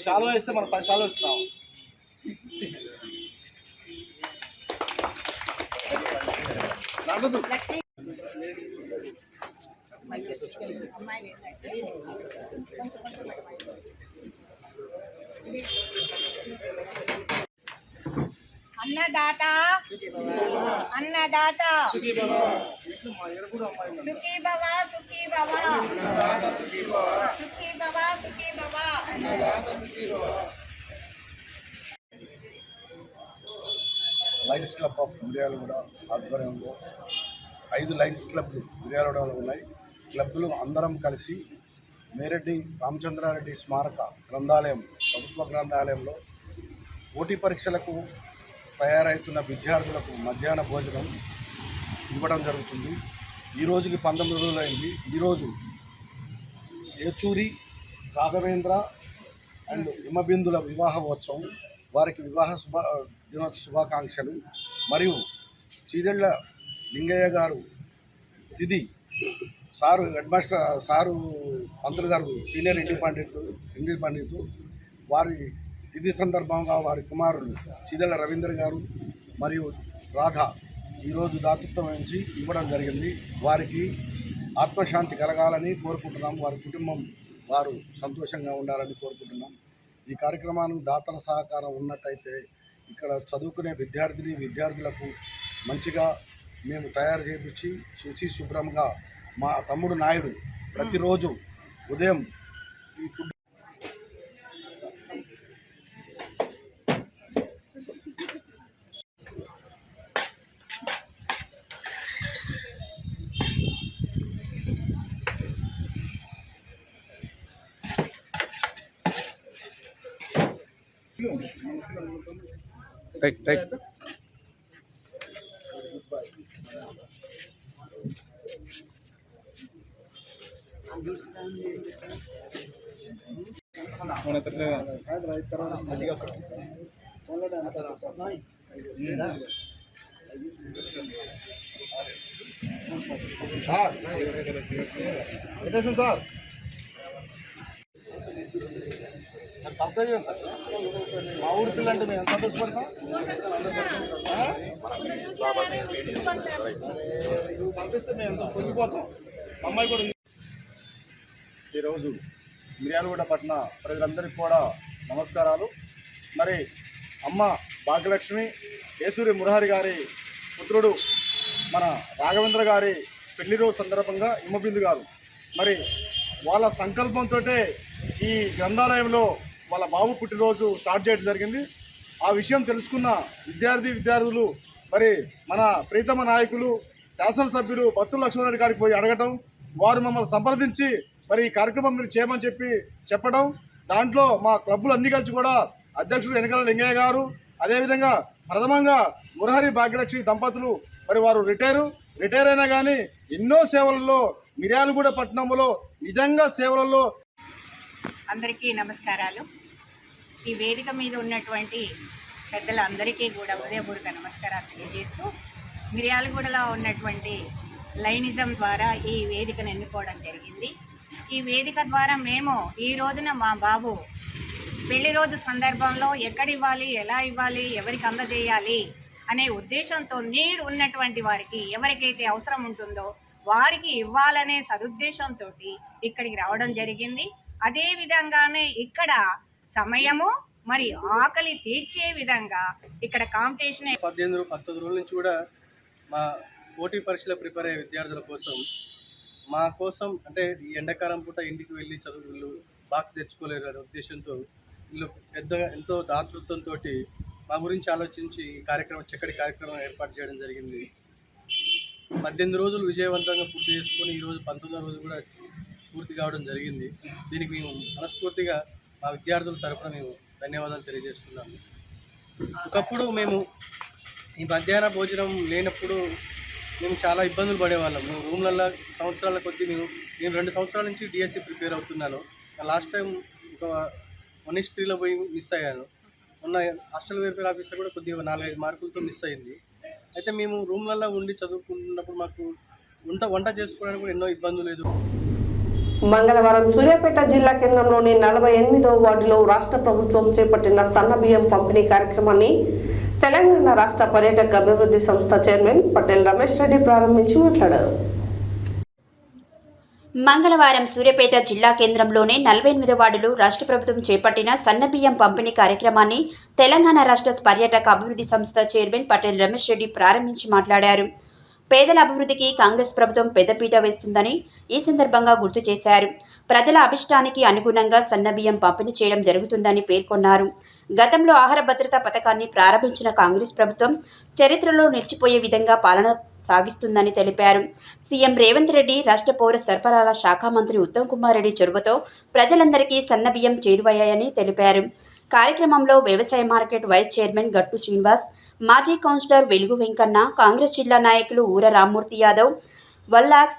షాలో వేస్తే మనం 10 షాలో ఇస్తున్నాం. అన్నదాత అన్నదాత సుఖీ భవ సుఖీ భవ సుఖీ భవ సుఖీ భవ. లయన్స్ క్లబ్ ఆఫ్ మిర్యాలగూడ ఆధ్వర్యంలో 5 లయన్స్ క్లబ్లు మిర్యాలగూడలో ఉన్నాయి. క్లబ్లు అందరం కలిసి మేరెడ్డి రామచంద్రారెడ్డి స్మారక గ్రంథాలయం ప్రభుత్వ గ్రంథాలయంలో పోటీ పరీక్షలకు తయారవుతున్న విద్యార్థులకు మధ్యాహ్న భోజనం ఇవ్వడం జరుగుతుంది. ఈ రోజుకి 19 రోజులు అయింది. ఈరోజు ఏచూరి రాఘవేంద్ర అండ్ హిమబిందుల వివాహోత్సవం, వారికి వివాహ శుభాకాంక్షలు. మరియు చీదెళ్ల లింగయ్య గారు తిథి సారు హెడ్ మాస్టర్ సారు పంతులు గారు సీనియర్ ఇండి పండితు వారి తిథి సందర్భంగా వారి కుమారులు చీదెళ్ల రవీంద్ర గారు మరియు రాధ ఈరోజు దాతృత్వం వహించి ఇవ్వడం జరిగింది. వారికి ఆత్మశాంతి కలగాలని కోరుకుంటున్నాం. వారి కుటుంబం వారు సంతోషంగా ఉండాలని కోరుకుంటున్నాం. ఈ కార్యక్రమానికి దాతల సహకారం ఉన్నట్టయితే ఇక్కడ చదువుకునే విద్యార్థులకు మంచిగా మేము తయారు చేయించి శుచి శుభ్రంగా మా తమ్ముడు నాయుడు ప్రతిరోజు ఉదయం ఈ ఫుడ్ రైట్ సార్ కర్తవ్యం మా ఊరి పిల్లంటే మేము ఎంత సంతోషపడతాం. పంపిస్తే మేము ఎంత పొంగిపోతాం. అమ్మాయి కూడా ఈరోజు మిర్యాలగూడ పట్టణ ప్రజలందరికీ కూడా నమస్కారాలు. మరి అమ్మ భాగ్యలక్ష్మి ఏసూరి మురహరి గారి పుత్రుడు మన రాఘవేంద్ర గారి పెళ్లి రోజు సందర్భంగా హిమబిందు గారు మరి వాళ్ళ సంకల్పంతో ఈ గ్రంథాలయంలో వాళ్ళ బాబు పుట్టినరోజు స్టార్ట్ చేయడం జరిగింది. ఆ విషయం తెలుసుకున్న విద్యార్థులు మరి మన ప్రీతమ నాయకులు శాసనసభ్యులు బత్తుల లక్ష్మణరెడ్డి గారికి పోయి అడగటం, వారు మమ్మల్ని సంప్రదించి మరి ఈ కార్యక్రమం మీరు చేయమని చెప్పడం, దాంట్లో మా క్లబ్బులు అన్ని కలిసి కూడా అధ్యక్షుడు వెనకల లింగయ్య గారు, అదేవిధంగా ప్రథమంగా మురహరి భాగ్యలక్ష్మి దంపతులు మరి వారు రిటైర్ అయినా కానీ ఎన్నో సేవలలో మిర్యాలగూడ పట్టణంలో నిజంగా సేవలలో. అందరికీ నమస్కారాలు. ఈ వేదిక మీద ఉన్నటువంటి పెద్దలందరికీ కూడా హృదయపూర్వక నమస్కారాలు తెలియజేస్తూ, మిర్యాలగూడలో ఉన్నటువంటి లైనిజం ద్వారా ఈ వేదికను ఎన్నుకోవడం జరిగింది. ఈ వేదిక ద్వారా మేము ఈ రోజున మా బాబు పెళ్లి రోజు సందర్భంలో ఎక్కడ ఇవ్వాలి, ఎలా ఇవ్వాలి, ఎవరికి అందజేయాలి అనే ఉద్దేశంతో నీడ్ ఉన్నటువంటి వారికి ఎవరికైతే అవసరం ఉంటుందో వారికి ఇవ్వాలనే సదుద్దేశంతో ఇక్కడికి రావడం జరిగింది. అదే విధంగానే ఇక్కడ సమయము మరి ఆకలి తీర్చే విధంగా ఇక్కడ కాంపిటీషన్ 18-19 రోజుల నుంచి కూడా మా పోటీ పరీక్షలు ప్రిపేర్ అయ్యే విద్యార్థుల కోసం మా కోసం అంటే ఈ ఎండాకాలం పూట ఇంటికి వెళ్ళి చదువులు బాక్స్ తెచ్చుకోలేరు అనే ఉద్దేశంతో వీళ్ళు పెద్దగా ఎంతో దాతృత్వంతో మా గురించి ఆలోచించి ఈ చక్కటి కార్యక్రమం ఏర్పాటు చేయడం జరిగింది. 18 రోజులు విజయవంతంగా పూర్తి చేసుకొని ఈరోజు 19వ రోజు కూడా పూర్తి కావడం జరిగింది. దీనికి మేము మనస్ఫూర్తిగా మా విద్యార్థుల తరఫున మేము ధన్యవాదాలు తెలియజేస్తున్నాము. ఒకప్పుడు మేము ఈ మధ్యాహ్న భోజనం లేనప్పుడు మేము చాలా ఇబ్బందులు పడేవాళ్ళం. మేము రూమ్లలో సంవత్సరాల కొద్దీ నేను 2 సంవత్సరాల నుంచి డిఎస్సి ప్రిపేర్ అవుతున్నాను. లాస్ట్ టైం ఒక 1:3లో పోయి మిస్ అయ్యాను. మొన్న హాస్టల్ వెల్ఫేర్ ఆఫీసర్ కూడా కొద్దిగా 4-5 మార్కులతో మిస్ అయింది. అయితే మేము రూమ్లలో ఉండి చదువుకున్నప్పుడు మాకు వంట చేసుకోవడానికి కూడా ఎన్నో ఇబ్బందులు లేదు. మంగళవారం సూర్యాపేట జిల్లా కేంద్రంలోని 48వ వార్డులో రాష్ట్ర ప్రభుత్వం చేపట్టిన సన్నబియ్యం పంపిణీ కార్యక్రమాన్ని తెలంగాణ రాష్ట్ర పర్యాటక అభివృద్ధి సంస్థ చైర్మన్ పటేల్ రమేష్ రెడ్డి ప్రారంభించి మాట్లాడారు. మంగళవారం సూర్యాపేట జిల్లా కేంద్రంలోని 48వ వార్డులో రాష్ట్ర ప్రభుత్వం చేపట్టిన సన్నబియ్యం పంపిణీ కార్యక్రమాన్ని తెలంగాణ రాష్ట్ర పర్యాటక అభివృద్ధి సంస్థ చైర్మన్ పటేల్ రమేష్ రెడ్డి ప్రారంభించి మాట్లాడారు. పేదల అభివృద్ధికి కాంగ్రెస్ ప్రభుత్వం పెద్దపీట వేస్తుందని ఈ సందర్భంగా గుర్తు చేశారు. ప్రజల అభిష్టానికి అనుగుణంగా సన్నబియ్యం పంపిణీ చేయడం జరుగుతుందని పేర్కొన్నారు. గతంలో ఆహార భద్రతా పథకాన్ని ప్రారంభించిన కాంగ్రెస్ ప్రభుత్వం చరిత్రలో నిలిచిపోయే విధంగా పాలన సాగిస్తుందని తెలిపారు. సీఎం రేవంత్ రెడ్డి, రాష్ట్ర పౌర సరఫరాల శాఖ మంత్రి ఉత్తమ్ కుమార్ రెడ్డి చొరవతో ప్రజలందరికీ సన్నబియ్యం చేరువయ్యాయని తెలిపారు. కార్యక్రమంలో వ్యవసాయ మార్కెట్ వైస్ చైర్మన్ గట్టు శ్రీనివాస్, మాజీ కౌన్సిలర్ వెలుగు వెంకన్న, కాంగ్రెస్ జిల్లా నాయకులు ఊర రామ్మూర్తి యాదవ్, వల్లాస్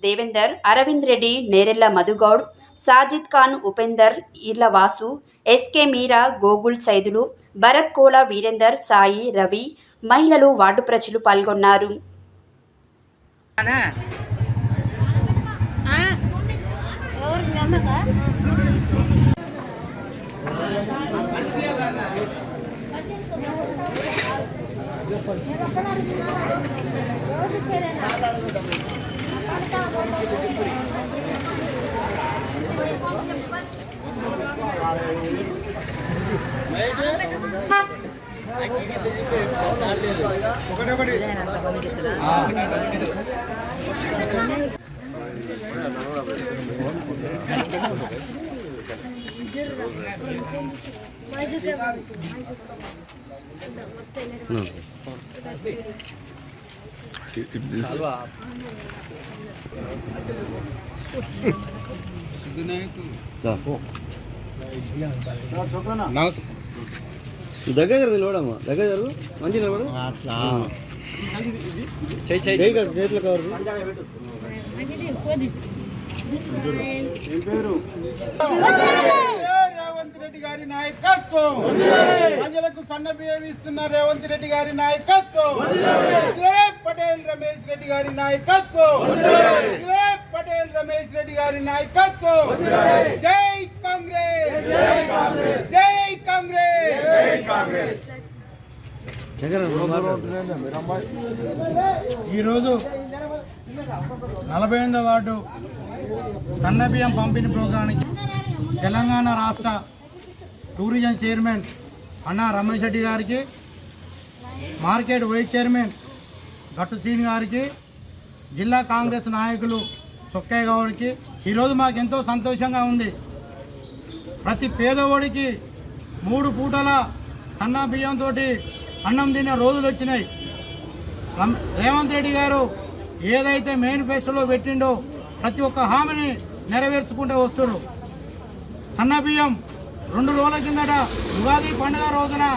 దేవేందర్, అరవింద్ రెడ్డి, నేరెళ్ల మధుగౌడ్, సాజిద్ ఖాన్, ఉపేందర్, ఈర్ల వాసు, ఎస్కే మీరా, గోగుల్ సైదులు, భరత్ కోలా, వీరేందర్, సాయి, రవి, మహిళలు, వార్డు ప్రజలు పాల్గొన్నారు. దగ్గర నిలబడమ్మా, దగ్గర జరుగు, మంచి నిలబడు. చేతులు కవర్ రేవంత్ రెడ్డి గారి నాయకత్వం, ప్రజలకు సన్నబియ్యం ఇస్తున్న రేవంత్ రెడ్డి గారి నాయకత్వం, పటేల్ రమేష్ రెడ్డి గారి నాయకత్వం, పటేల్ రమేష్ రెడ్డి గారి నాయకత్వం. జై కాంగ్రెస్, జై కాంగ్రెస్. ఈరోజు 48వ వార్డు సన్నబియ్యం పంపిణీ ప్రోగ్రానికి తెలంగాణ రాష్ట్ర టూరిజం చైర్మన్ అన్నా రమేష్ రెడ్డి గారికి, మార్కెట్ వైస్ చైర్మన్ గట్టు శ్రీని గారికి, జిల్లా కాంగ్రెస్ నాయకులు చొక్కయ్య గౌడ్కి ఈరోజు మాకు ఎంతో సంతోషంగా ఉంది. ప్రతి పేదవాడికి 3 పూటల సన్న బియ్యంతో అన్నం తినే రోజులు వచ్చినాయి. రేవంత్ రెడ్డి గారు ఏదైతే మేనిఫెస్టోలో పెట్టిండో ప్రతి ఒక్క హామీని నెరవేర్చుకుంటూ వస్తున్నారు. సన్న బియ్యం 2 రోజుల కిందట ఉగాది పండుగ రోజున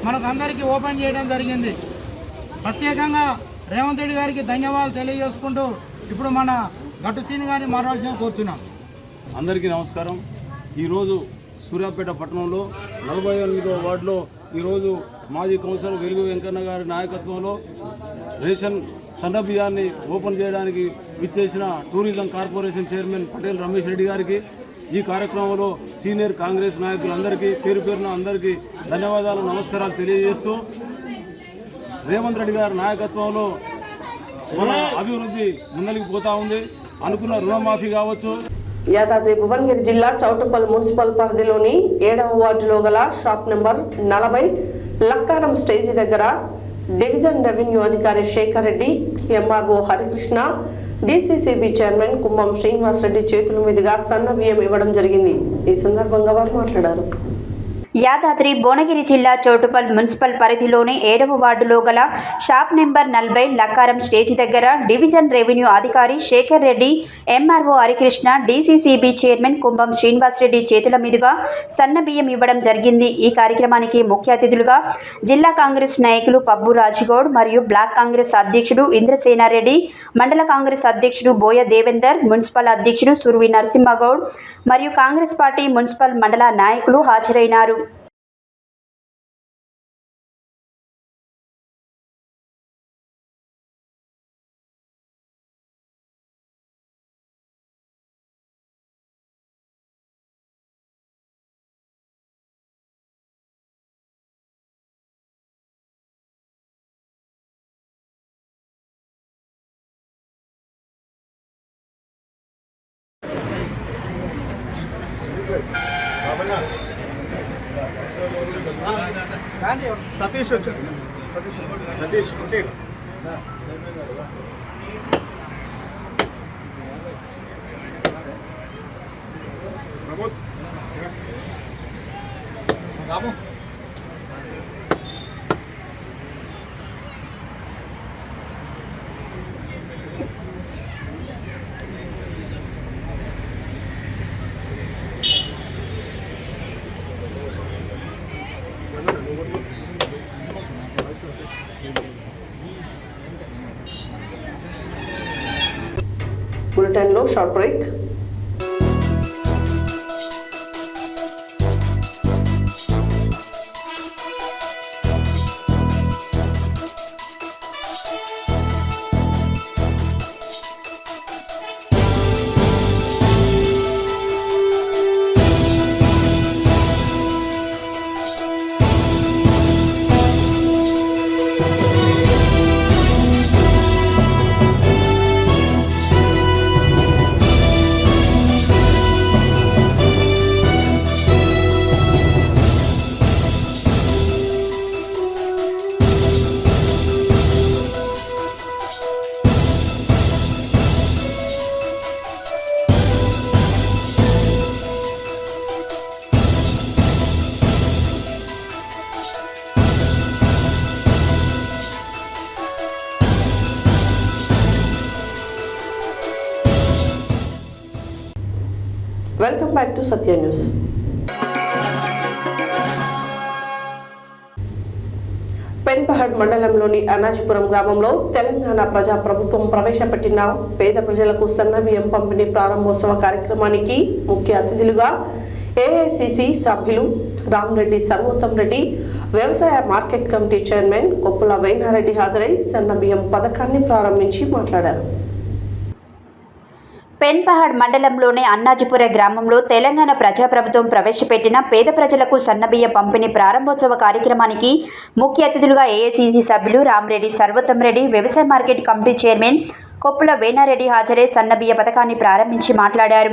మనకు అందరికీ ఓపెన్ చేయడం జరిగింది. ప్రత్యేకంగా రేవంత్ రెడ్డి గారికి ధన్యవాదాలు తెలియజేసుకుంటూ ఇప్పుడు మన గట్టుసీని గారిని మాట్లాడాల్సిన కోరుచున్నాం. అందరికీ నమస్కారం. ఈరోజు సూర్యాపేట పట్టణంలో 48వ వార్డులో ఈరోజు మాజీ కౌన్సిలర్ వెలుగు వెంకన్న గారి నాయకత్వంలో రేషన్ సన్న బియ్యాన్ని ఓపెన్ చేయడానికి విచ్చేసిన tourism corporation chairman Patel Ramesh Reddy గారికి, ఈ కార్యక్రమంలో సీనియర్ కాంగ్రెస్ నాయకులందరికీ పేరు పేరున అందరికీ ధన్యవాదాలు, నమస్కారాలు తెలియజేస్తూ రేవంత్ రెడ్డి గారి నాయకత్వంలో మన అభివృద్ధి ముందరికి పోతా ఉంది. అనుకున్న రుణమాఫీ కావచ్చు. యాదాద్రి భువనగిరి జిల్లా చౌటుప్పల్ మున్సిపల్ పరిధిలోని 7వ వార్డులో గల షాప్ నెంబర్ 40 లక్కారం స్టేజీ దగ్గర డివిజన్ రెవెన్యూ అధికారి Shekar Reddy, MRO Harikrishna, DCCB chairman Kumbham Srinivasareddy చేతుల మీదుగా సన్న బియ్యం ఇవ్వడం జరిగింది. ఈ సందర్భంగా వారు మాట్లాడారు. యాదాద్రి భువనగిరి జిల్లా చౌటుప్పల్ మున్సిపల్ పరిధిలోని 7వ వార్డులో గల షాప్ నెంబర్ 40 లక్కారం స్టేజ్ దగ్గర డివిజన్ రెవెన్యూ అధికారి Shekar Reddy, MRO Harikrishna, DCCB chairman Kumbham Srinivasareddy చేతుల మీదుగా సన్న బియ్యం ఇవ్వడం జరిగింది. ఈ కార్యక్రమానికి ముఖ్య అతిథులుగా జిల్లా కాంగ్రెస్ నాయకులు పబ్బు రాజగౌడ్ మరియు బ్లాక్ కాంగ్రెస్ అధ్యక్షుడు ఇంద్రసేనారెడ్డి, మండల కాంగ్రెస్ అధ్యక్షుడు బోయ దేవేందర్, మున్సిపల్ అధ్యక్షుడు సుర్వి నరసింహగౌడ్ మరియు కాంగ్రెస్ పార్టీ మున్సిపల్ మండల నాయకులు హాజరైనారు. సతీష్ వచ్చాడు. సతీష్ ఉంటే ప్రమోద్ రాము బులెటిన్లో short break. Welcome back to Satya news. Penpahad మండలంలోని అనాజీపురం గ్రామంలో తెలంగాణ ప్రజా ప్రభుత్వం ప్రవేశపెట్టిన పేద ప్రజలకు సన్న బియ్యం పంపిణీ ప్రారంభోత్సవ కార్యక్రమానికి ముఖ్య అతిథులుగా ఏఐసిసి సభ్యులు రామరెడ్డి సర్వోత్తం రెడ్డి, వ్యవసాయ మార్కెట్ కమిటీ చైర్మన్ కొప్పుల వైనారెడ్డి హాజరై సన్న బియ్యం పథకాన్ని ప్రారంభించి మాట్లాడారు. పెన్పహడ్ మండలంలోని అన్నాజీపుర గ్రామంలో తెలంగాణ ప్రజాప్రభుత్వం ప్రవేశపెట్టిన పేద ప్రజలకు సన్నబియ్య పంపిణీ ప్రారంభోత్సవ కార్యక్రమానికి ముఖ్య అతిథులుగా ఏఐసిసి సభ్యులు రామరెడ్డి సర్వోత్తం రెడ్డి, వ్యవసాయ market committee chairman Koppula Venareddy హాజరై సన్నబియ్య పథకాన్ని ప్రారంభించి మాట్లాడారు.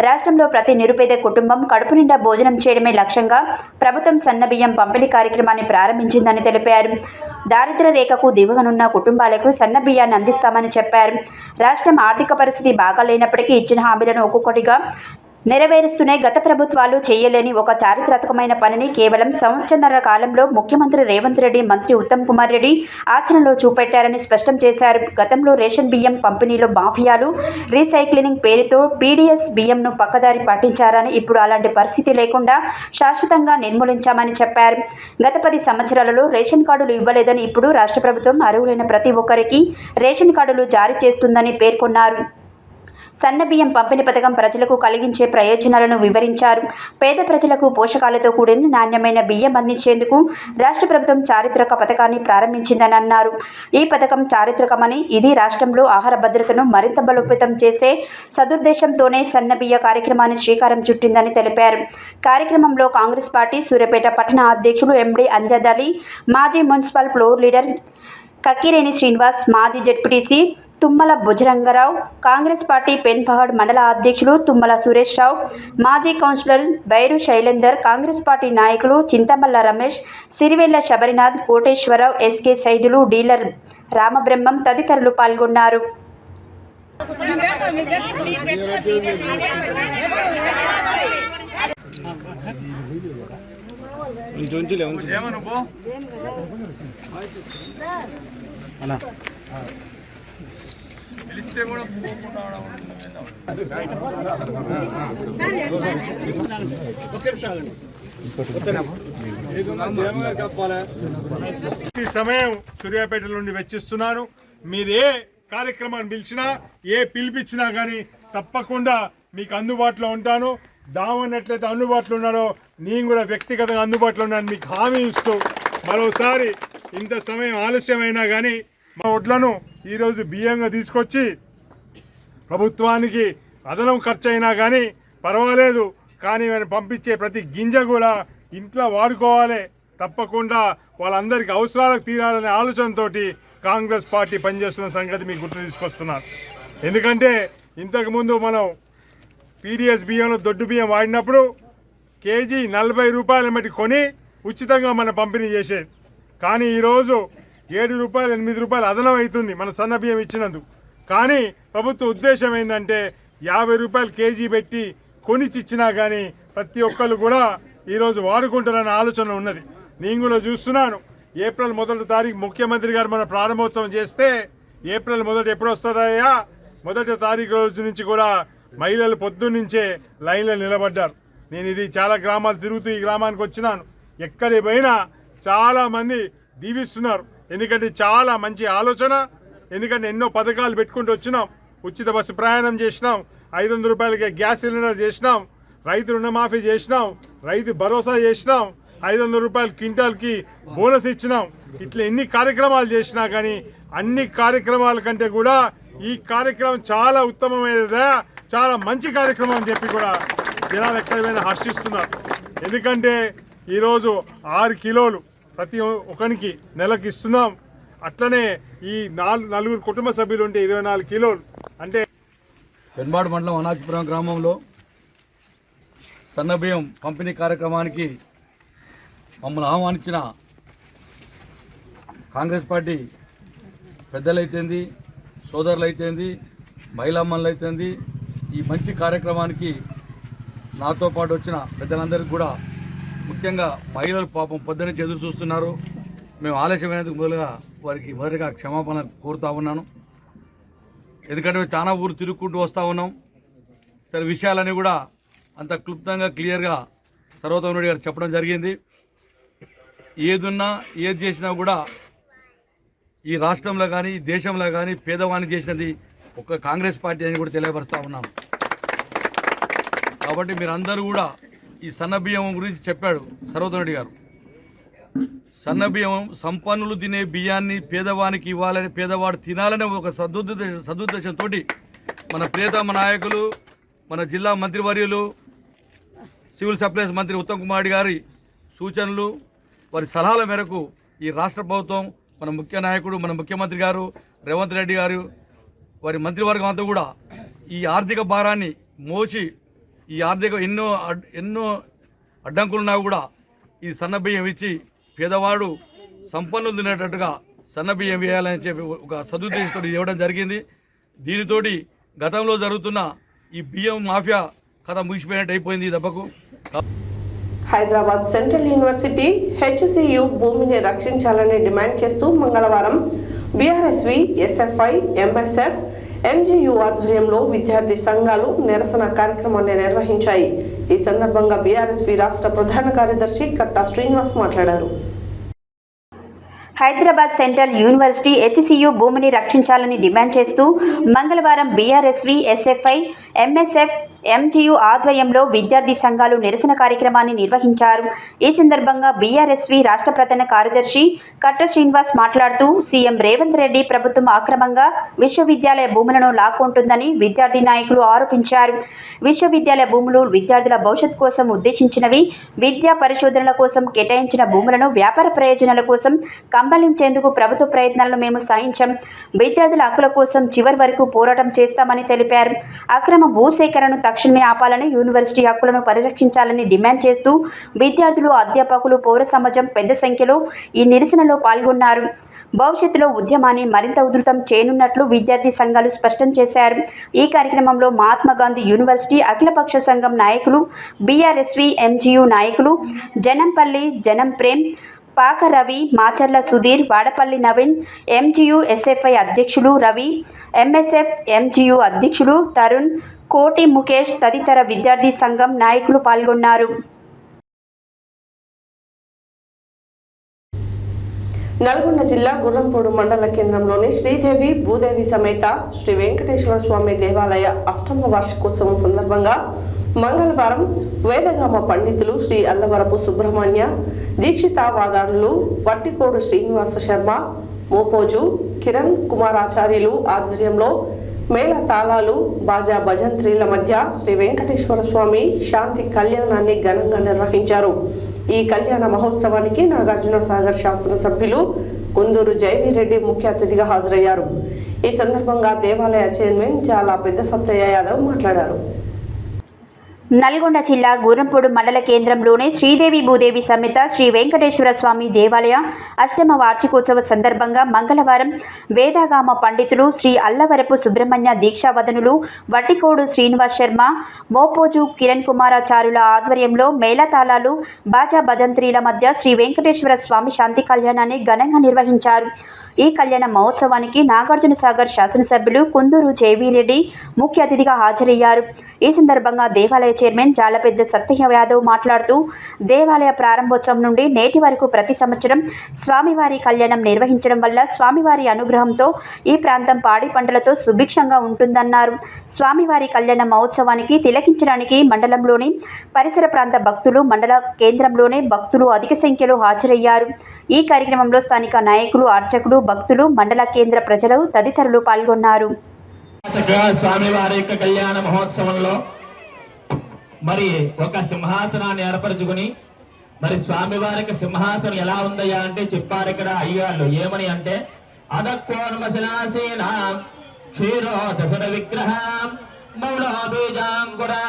రాష్ట్రంలో ప్రతి నిరుపేద కుటుంబం కడుపు నిండా భోజనం చేయడమే లక్ష్యంగా ప్రభుత్వం సన్నబియ్యం పంపిణీ కార్యక్రమాన్ని ప్రారంభించిందని తెలిపారు. దారిద్ర్య రేఖకు దిగువనున్న కుటుంబాలకు సన్నబియ్యాన్ని అందిస్తామని చెప్పారు. రాష్ట్రం ఆర్థిక పరిస్థితి బాగాలేనప్పటికీ ఇచ్చిన హామీలను ఒక్కొక్కటిగా నెరవేరుస్తూనే గత ప్రభుత్వాలు చేయలేని ఒక చారిత్రాత్మకమైన పనిని కేవలం సంవత్సరన్నర కాలంలో ముఖ్యమంత్రి రేవంత్ రెడ్డి, మంత్రి ఉత్తమ్ కుమార్ రెడ్డి ఆచరణలో చూపెట్టారని స్పష్టం చేశారు. గతంలో రేషన్ బియ్యం పంపిణీలో మాఫియాలు, రీసైక్లింగ్ పేరుతో పీడీఎస్ బియ్యంను పక్కదారి పట్టించారని, ఇప్పుడు అలాంటి పరిస్థితి లేకుండా శాశ్వతంగా నిర్మూలించామని చెప్పారు. గత 10 సంవత్సరాలలో రేషన్ కార్డులు ఇవ్వలేదని, ఇప్పుడు రాష్ట్ర ప్రభుత్వం అర్హులైన ప్రతి ఒక్కరికి రేషన్ కార్డులు జారీ చేస్తుందని పేర్కొన్నారు. సన్నబియ్యం పంపిణీ పథకం ప్రజలకు కలిగించే ప్రయోజనాలను వివరించారు. పేద ప్రజలకు పోషకాలతో కూడిన నాణ్యమైన బియ్యం అందించేందుకు రాష్ట్ర ప్రభుత్వం చారిత్రక పథకాన్ని ప్రారంభించిందని అన్నారు. ఈ పథకం చారిత్రకమని, ఇది రాష్ట్రంలో ఆహార భద్రతను మరింత బలోపేతం చేసే సదుద్దేశంతోనే సన్నబియ్య కార్యక్రమాన్ని శ్రీకారం చుట్టిందని తెలిపారు. కార్యక్రమంలో కాంగ్రెస్ పార్టీ సూర్యాపేట పట్టణ అధ్యక్షుడు ఎండి అంజద్ అలీ, మాజీ municipal floor leader Kakkireni Srinivas, మాజీ జెడ్పీటీసీ తుమ్మల భుజరంగరావు, కాంగ్రెస్ పార్టీ పెన్పహడ్ మండల అధ్యక్షులు తుమ్మల సురేష్ రావు, మాజీ కౌన్సిలర్ బైరు శైలేందర్, కాంగ్రెస్ పార్టీ నాయకులు చింతమల్ల రమేష్, సిరివెల్ల శబరినాథ్, కోటేశ్వరరావు, ఎస్కే సైదులు, డీలర్ రామబ్రహ్మం తదితరులు పాల్గొన్నారు. ఈ సమయం సూర్యాపేట నుండి వెచ్చిస్తున్నాను. మీరు ఏ కార్యక్రమాన్ని పిలిచినా, ఏ పిలిపించినా కానీ తప్పకుండా మీకు అందుబాటులో ఉంటాను. దామన్ ఎట్లయితే అందుబాటులో ఉన్నాడో నేను కూడా వ్యక్తిగతంగా అందుబాటులో ఉన్నాను మీకు హామీ ఇస్తూ, మరోసారి ఇంత సమయం ఆలస్యమైనా కానీ మా ఒడ్లను ఈరోజు బియ్యంగా తీసుకొచ్చి ప్రభుత్వానికి అదనం ఖర్చు అయినా కానీ పర్వాలేదు, కానీ మనం పంపించే ప్రతి గింజ కూడా ఇంట్లో వాడుకోవాలి, తప్పకుండా వాళ్ళందరికీ అవసరాలకు తీరాలనే ఆలోచనతో కాంగ్రెస్ పార్టీ పనిచేస్తున్న సంగతి మీకు గుర్తు తీసుకొస్తున్నారు. ఎందుకంటే ఇంతకుముందు మనం పీడీఎస్ బియ్యంలో దొడ్డు బియ్యం వాడినప్పుడు కేజీ 40 రూపాయల మట్టి కొని ఉచితంగా మనం పంపిణీ చేసేది. కానీ ఈరోజు 7 రూపాయలు 8 రూపాయలు అదనం అవుతుంది మన సన్న బియ్యం ఇచ్చినందుకు. కానీ ప్రభుత్వ ఉద్దేశం ఏంటంటే 50 రూపాయలు కేజీ పెట్టి కొనిచ్చిచ్చినా కానీ ప్రతి ఒక్కరు కూడా ఈరోజు వాడుకుంటారన్న ఆలోచన ఉన్నది. నేను కూడా చూస్తున్నాను. ఏప్రిల్ 1వ తారీఖు ముఖ్యమంత్రి గారు మన ప్రారంభోత్సవం చేస్తే ఏప్రిల్ 1 ఎప్పుడు వస్తుందయ్యా, 1వ తారీఖు రోజు నుంచి కూడా మహిళలు పొద్దున్నుంచే లైన్లో నిలబడ్డారు. నేను ఇది చాలా గ్రామాలు తిరుగుతూ ఈ గ్రామానికి వచ్చినాను. ఎక్కడికి పోయినా చాలామంది దీవిస్తున్నారు. ఎందుకంటే చాలా మంచి ఆలోచన. ఎందుకంటే ఎన్నో పథకాలు పెట్టుకుంటూ వచ్చినాం. ఉచిత బస్సు ప్రయాణం చేసినాం, 500 రూపాయలకి గ్యాస్ సిలిండర్ చేసినాం, రైతు రుణమాఫీ చేసినాం, రైతు భరోసా చేసినాం, 500 రూపాయల క్వింటాల్కి బోనస్ ఇచ్చినాం. ఇట్లా ఎన్ని కార్యక్రమాలు చేసినా కానీ అన్ని కార్యక్రమాల కంటే కూడా ఈ కార్యక్రమం చాలా ఉత్తమమైనదా, చాలా మంచి కార్యక్రమం అని చెప్పి కూడా జనాలు ఎక్కడైనా హర్షిస్తున్నారు. ఎందుకంటే ఈరోజు 6 కిలోలు ప్రతి ఒక్కరికి నెలకు ఇస్తున్నాం. అట్లనే ఈ 4 కుటుంబ సభ్యులు ఉంటే 24 కిలోలు. అంటే పెన్బాడు మండలం అనాచిపురం గ్రామంలో సన్నబియ్యం పంపిణీ కార్యక్రమానికి మమ్మల్ని ఆహ్వానించిన కాంగ్రెస్ పార్టీ పెద్దలైతేంది, సోదరులైతేంది, మహిళామ్మలు అయితేంది, ఈ మంచి కార్యక్రమానికి నాతో పాటు వచ్చిన పెద్దలందరికీ కూడా, ముఖ్యంగా మహిళలు పాపం పొద్దున్నే ఎదురు చూస్తున్నారు. మేము ఆలస్యమైనందుకు మొదలుగా క్షమాపణ కోరుతా ఉన్నాను. ఎందుకంటే మేము చాలా ఊరు తిరుగుకుంటూ వస్తూ ఉన్నాం. సరే, విషయాలన్నీ కూడా అంత క్లుప్తంగా క్లియర్గా సర్వోత్తమ్ రెడ్డి గారు చెప్పడం జరిగింది. ఏదున్నా ఏది చేసినా కూడా ఈ రాష్ట్రంలో కానీ ఈ దేశంలో కానీ పేదవాణి చేసినది ఒక కాంగ్రెస్ పార్టీ అని కూడా తెలియపరుస్తూ ఉన్నాం. కాబట్టి మీరందరూ కూడా ఈ సన్నబియ్యం గురించి చెప్పాడు సర్వోత్తమ్ రెడ్డి గారు. సన్నబియ్యం సంపన్నులు తినే బియ్యాన్ని పేదవానికి ఇవ్వాలని, పేదవాడు తినాలనే ఒక సదుద్దేశంతో మన ప్రియతమ నాయకులు, మన జిల్లా మంత్రివర్యులు, సివిల్ సప్లైస్ మంత్రి ఉత్తమ్ కుమార్ గారి సూచనలు, వారి సలహాల మేరకు ఈ రాష్ట్ర ప్రభుత్వం, మన ముఖ్య నాయకుడు, మన ముఖ్యమంత్రి గారు రేవంత్ రెడ్డి గారు వారి మంత్రివర్గం అంతా కూడా ఈ ఆర్థిక భారాన్ని మోసి ఈ ఆర్థిక ఎన్నో అడ్డంకులున్నా కూడా ఈ సన్నబియ్యం ఇచ్చి పేదవాడు సంపన్నులు తినేటట్టుగా సన్నబియ్యం వేయాలని చెప్పి ఒక సదుద్దేశంతో ఇవ్వడం జరిగింది. దీనితోటి గతంలో జరుగుతున్న ఈ బియ్యం మాఫియా కథ ముగిసిపోయినట్టు అయిపోయింది ఈ దెబ్బకు. హైదరాబాద్ సెంట్రల్ యూనివర్సిటీ HCU భూమిని రక్షించాలని డిమాండ్ చేస్తూ మంగళవారం బీఆర్ఎస్వి, SFI, MSF, MGU ఆధ్వర్యంలో విద్యార్థి సంఘాలు నిరసన కార్యక్రమాన్ని నిర్వహించాయి. ఈ సందర్భంగా బీఆర్ఎస్పీ రాష్ట్ర ప్రధాన కార్యదర్శి కట్టా శ్రీనివాస్ మాట్లాడారు. హైదరాబాద్ సెంట్రల్ యూనివర్సిటీ HCU భూమిని రక్షించాలని డిమాండ్ చేస్తూ మంగళవారం బీఆర్ఎస్వి, SFI, MSF, MGU ఆధ్వర్యంలో విద్యార్థి సంఘాలు నిరసన కార్యక్రమాన్ని నిర్వహించారు. ఈ సందర్భంగా బీఆర్ఎస్వి రాష్ట్ర ప్రధాన కార్యదర్శి కట్ట శ్రీనివాస్ మాట్లాడుతూ సీఎం రేవంత్ రెడ్డి ప్రభుత్వం అక్రమంగా విశ్వవిద్యాలయ భూములను లాక్కుంటుందని విద్యార్థి నాయకులు ఆరోపించారు. విశ్వవిద్యాలయ భూములు విద్యార్థుల భవిష్యత్ కోసం ఉద్దేశించినవి. విద్యా పరిశోధనల కోసం కేటాయించిన భూములను వ్యాపార ప్రయోజనాల కోసం కంబలించేందుకు ప్రభుత్వ ప్రయత్నాలను మేము సాయించాం. విద్యార్థుల హక్కుల కోసం చివరి వరకు పోరాటం చేస్తామని తెలిపారు. అక్రమ భూసేకరణను తక్షణమే ఆపాలని, యూనివర్సిటీ హక్కులను పరిరక్షించాలని డిమాండ్ చేస్తూ విద్యార్థులు, అధ్యాపకులు, పౌర సమాజం పెద్ద సంఖ్యలో ఈ నిరసనలో పాల్గొన్నారు. భవిష్యత్తులో ఉద్యమాన్ని మరింత ఉధృతం చేయనున్నట్లు విద్యార్థి సంఘాలు స్పష్టం చేశారు. ఈ కార్యక్రమంలో మహాత్మా గాంధీ యూనివర్సిటీ అఖిలపక్ష సంఘం నాయకులు, బీఆర్ఎస్వి, MGU నాయకులు జనంపల్లి, జనం ప్రేమ్, పాక రవి, మాచర్ల సుధీర్, వాడపల్లి నవీన్, MGU SFI అధ్యక్షులు రవి, MSF MGU అధ్యక్షులు తరుణ్, కోటి ముఖేష్ తదితర విద్యార్థి సంఘం నాయకులు పాల్గొన్నారు. నల్గొండ జిల్లా గుర్రంపూడు మండల కేంద్రంలోని శ్రీదేవి భూదేవి సమేత శ్రీ వెంకటేశ్వర స్వామి దేవాలయ అష్టమ వార్షికోత్సవం సందర్భంగా మంగళవారం వేదగామ పండితులు శ్రీ అల్లవరపు సుబ్రహ్మణ్య దీక్షితావాదారులు వట్టికోడు శ్రీనివాస శర్మ, మోపోజు కిరణ్ కుమారాచార్యులు ఆధ్వర్యంలో మేళ తాళాలు, బాజా భజంత్రీల మధ్య శ్రీ వెంకటేశ్వర స్వామి శాంతి కళ్యాణాన్ని ఘనంగా నిర్వహించారు. ఈ కళ్యాణ మహోత్సవానికి నాగార్జున సాగర్ శాసనసభ్యులు కుందూరు జైవీరెడ్డి ముఖ్య అతిథిగా హాజరయ్యారు. ఈ సందర్భంగా దేవాలయ చైర్మన్ జాలా పెద్ద సత్తయ్య యాదవ్ మాట్లాడారు. నల్గొండ జిల్లా గుర్రంపూడు మండల కేంద్రంలోని శ్రీదేవి భూదేవి సమేత శ్రీ వెంకటేశ్వర స్వామి దేవాలయ అష్టమ వార్షికోత్సవ సందర్భంగా మంగళవారం వేదగామ పండితులు శ్రీ అల్లవరపు సుబ్రహ్మణ్య దీక్షావదనులు వట్టికోడు శ్రీనివాస్ శర్మ, మోపోజు కిరణ్ కుమారాచార్యుల ఆధ్వర్యంలో మేళతాళాలు, బాజా భజంత్రీల మధ్య శ్రీ వెంకటేశ్వర స్వామి శాంతి కళ్యాణాన్ని ఘనంగా నిర్వహించారు. ఈ కళ్యాణ మహోత్సవానికి నాగార్జున సాగర్ శాసనసభ్యులు కుందూరు జేవీరెడ్డి ముఖ్య అతిథిగా హాజరయ్యారు. ఈ సందర్భంగా దేవాలయ చైర్మన్ జాలపెద్ద సత్తయ్య యాదవ్ మాట్లాడుతూ దేవాలయ ప్రారంభోత్సవం నుండి నేటి వరకు ప్రతి సంవత్సరం స్వామివారి కళ్యాణం నిర్వహించడం వల్ల స్వామివారి అనుగ్రహంతో ఈ ప్రాంతం పాడి పంటలతో సుభిక్షంగా ఉంటుందన్నారు. స్వామివారి కళ్యాణ మహోత్సవానికి తిలకించడానికి మండలంలోని పరిసర ప్రాంత భక్తులు, మండల కేంద్రంలోనే భక్తులు అధిక సంఖ్యలో హాజరయ్యారు. ఈ కార్యక్రమంలో స్థానిక నాయకులు, అర్చకులు, భక్తులు, మండల కేంద్ర ప్రజలు తదితరులు పాల్గొన్నారు. స్వామివారి యొక్క కళ్యాణ మహోత్సవంలో మరి ఒక సింహాసనాన్ని ఏర్పరచుకుని మరి స్వామివారికి సింహాసనం ఎలా ఉందయ్యా అంటే చెప్పారు ఇక్కడ అయ్యాళ్ళు. ఏమని అంటే అదక్కోన్మశనాసీనాం క్షీరోదసర విగ్రహం మౌళబీజాంకురాకారం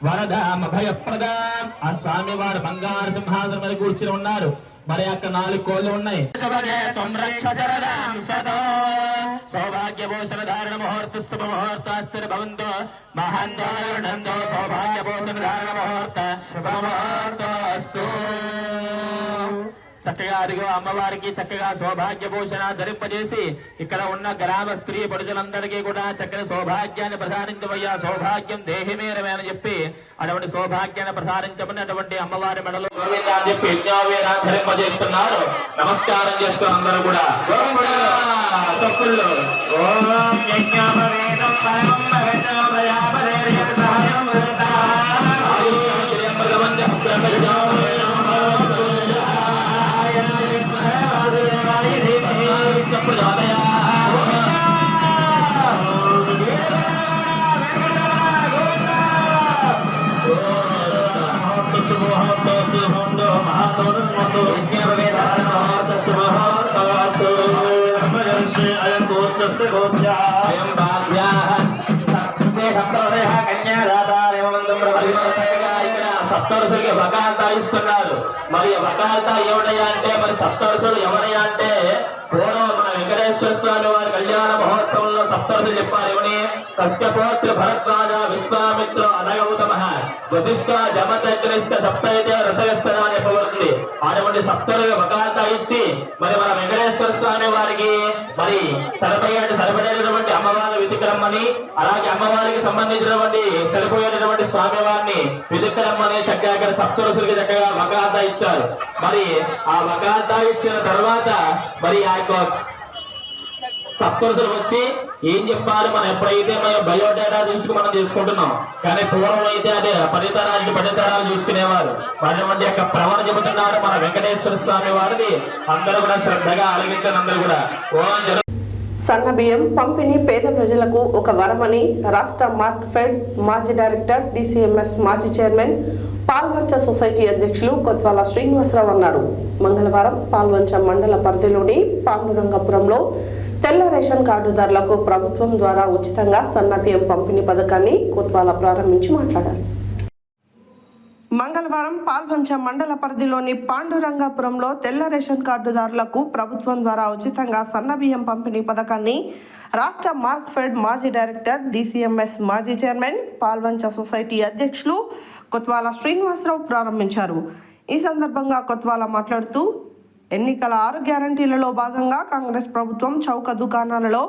వరదాం అభయప్రదాం. ఆ స్వామివారు బంగారు సింహాసనం మీద కూర్చుని ఉన్నారు. మరి అక్కడ 4 కోళ్ళు ఉన్నాయి. సౌభాగ్యభూషణ ధారణ ముహూర్త శుభ ముహూర్తాస్తిర భవంతో మహాందో సౌభాగ్యభూషణ ధారణ ముహూర్త శుభ ముహూర్తస్తు. చక్కగా అదిగో అమ్మవారికి చక్కగా సౌభాగ్యభూషణ ధరింపజేసి ఇక్కడ ఉన్న గ్రామ స్త్రీ పురుషులందరికీ కూడా చక్కని సౌభాగ్యాన్ని ప్రసారించబోయా. సౌభాగ్యం దేహిమేరమే అని చెప్పి అటువంటి సౌభాగ్యాన్ని ప్రసారించమని అటువంటి అమ్మవారి మెడలో చెప్పి యజ్ఞోవేద ధరింపజేస్తున్నారు. నమస్కారం చేసుకుని అందరూ కూడా తప్పుళ్ళు ఓం యజ్ఞోపవేదం పరమం సప్తరుషులకి బకాంతా ఇస్తున్నారు. మరి బకాంతా ఏమిటయ్యా అంటే మరి సప్తరుషులు ఎవరయ్యా అంటే పూర్వం మన వెంకటేశ్వర స్వామి వారి కళ్యాణ మహోత్సవంలో సప్తరుషులు చెప్పారు. ఏమని? కశ్యపోత్ర భరద్వాజ విశ్వామిత్ర అనగౌతమ వశిష్ఠ జమదగ్నిష్ట సప్తైతే రసగస్తన అని చెప్పబడుతుంది. అటువంటి సప్తరులకు బకాంతా ఇచ్చి మరి మన వెంకటేశ్వర స్వామి వారికి మరి సరిపడేటటువంటి అమ్మవారిని వెతికరమ్మని, అలాగే అమ్మవారికి సంబంధించినటువంటి సరిపోయేటటువంటి స్వామి వారిని వెతికరమ్మని చక్కగా సప్తరుషులకి చక్కగా బకాంతా ఇచ్చారు. మరి ఆ బకాంతా ఇచ్చిన తర్వాత మరి ఆ యొక్క సప్తరుషులు వచ్చి ఏం చెప్పారు? మనం ఎప్పుడైతే మనం బయోడేటా చూసుకుని మనం తీసుకుంటున్నాం, కానీ పూర్వం అయితే అదే పడితరాలు చూసుకునేవారు. వాటి యొక్క ప్రవణ చెబుతున్నారు మన వెంకటేశ్వర స్వామి వారిని. అందరూ కూడా శ్రద్ధగా ఆలగించారు. అందరూ కూడా సన్నబియ్యం పంపిణీ పేద ప్రజలకు ఒక వరమని రాష్ట్ర మార్క్ఫెడ్ మాజీ డైరెక్టర్ డిసిఎంఎస్ మాజీ చైర్మన్ పాల్వంచ సొసైటీ అధ్యక్షులు కొత్వాల శ్రీనివాసరావు అన్నారు. మంగళవారం పాల్వంచ మండల పరిధిలోని పాండురంగపురంలో తెల్ల రేషన్ కార్డుదారులకు ప్రభుత్వం ద్వారా ఉచితంగా సన్నబియ్యం పంపిణీ పథకాన్ని కొత్వాల ప్రారంభించి మాట్లాడారు. మంగళవారం పాల్వంచ మండల పరిధిలోని పాండురంగాపురంలో తెల్ల రేషన్ కార్డుదారులకు ప్రభుత్వం ద్వారా ఉచితంగా సన్నబియ్యం పంపిణీ పథకాన్ని రాష్ట్ర మార్క్ఫెడ్ మాజీ డైరెక్టర్ డిసిఎంఎస్ మాజీ చైర్మన్ పాల్వంచ సొసైటీ అధ్యక్షులు కొత్వాల శ్రీనివాసరావు ప్రారంభించారు. ఈ సందర్భంగా కొత్వాల మాట్లాడుతూ ఎన్నికల 6 గ్యారంటీలలో భాగంగా కాంగ్రెస్ ప్రభుత్వం చౌక దుకాణాలలో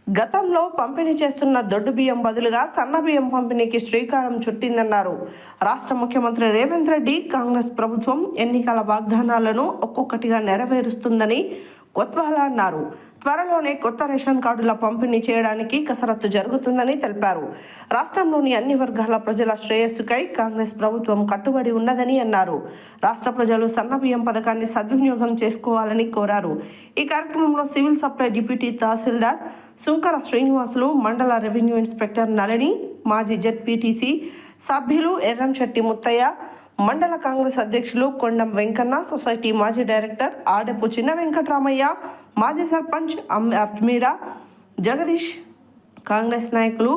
గతంలో పంపిణీ చేస్తున్న దొడ్డు బియ్యం బదులుగా సన్న బియ్యం పంపిణీకి శ్రీకారం చుట్టిందన్నారు. రాష్ట్ర ముఖ్యమంత్రి రేవంత్ రెడ్డి కాంగ్రెస్ ప్రభుత్వం ఎన్నికల వాగ్దానాలను ఒక్కొక్కటిగా నెరవేరుస్తుందని కొత్వాల అన్నారు. త్వరలోనే కొత్త రేషన్ కార్డుల పంపిణీ చేయడానికి కసరత్తు జరుగుతుందని తెలిపారు. రాష్ట్రంలోని అన్ని వర్గాల ప్రజల శ్రేయస్సుకై కాంగ్రెస్ ప్రభుత్వం కట్టుబడి ఉన్నదని అన్నారు. రాష్ట్ర ప్రజలు సన్నబియ్యం పథకాన్ని సద్వినియోగం చేసుకోవాలని కోరారు. ఈ కార్యక్రమంలో సివిల్ సప్లై డిప్యూటీ తహసీల్దార్ సుంకర శ్రీనివాసులు, మండల రెవెన్యూ ఇన్స్పెక్టర్ నళిని, మాజీ జెడ్పీటీసీ సభ్యులు ఎర్రంశెట్టి ముత్తయ్య, మండల కాంగ్రెస్ అధ్యక్షులు కొండం వెంకన్న, సొసైటీ మాజీ డైరెక్టర్ ఆడెపు చిన్న వెంకటరామయ్య, మాజీ సర్పంచ్ అజ్మీరా జగదీష్, కాంగ్రెస్ నాయకులు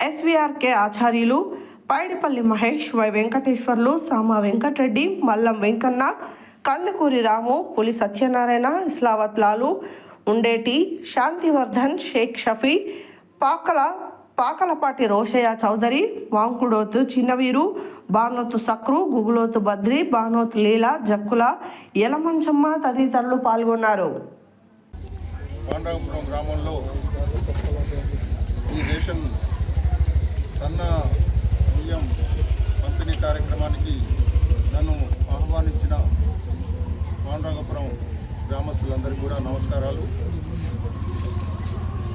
ఎస్వీఆర్కే ఆచార్యులు, పైడిపల్లి మహేష్, వై వెంకటేశ్వర్లు, సామా వెంకటరెడ్డి, మల్లం వెంకన్న, కందుకూరి రాము, పులి సత్యనారాయణ, ఇస్లావత్ లాలు, ఉండేటి శాంతివర్ధన్, షేక్ షఫీ, పాకలపాటి రోషయ్య చౌదరి, వాంకుడోతు చిన్నవీరు, బానోతు సక్రు, గుగులోతు బద్రి, బానోతు లీల, జక్కుల యలమంచమ్మ తదితరులు పాల్గొన్నారు. పాండవపురం గ్రామంలో ఈ రేషన్ సన్న బియ్యం పంపిణీ కార్యక్రమానికి నన్ను ఆహ్వానించిన పాండవపురం గ్రామస్తులందరికీ కూడా నమస్కారాలు.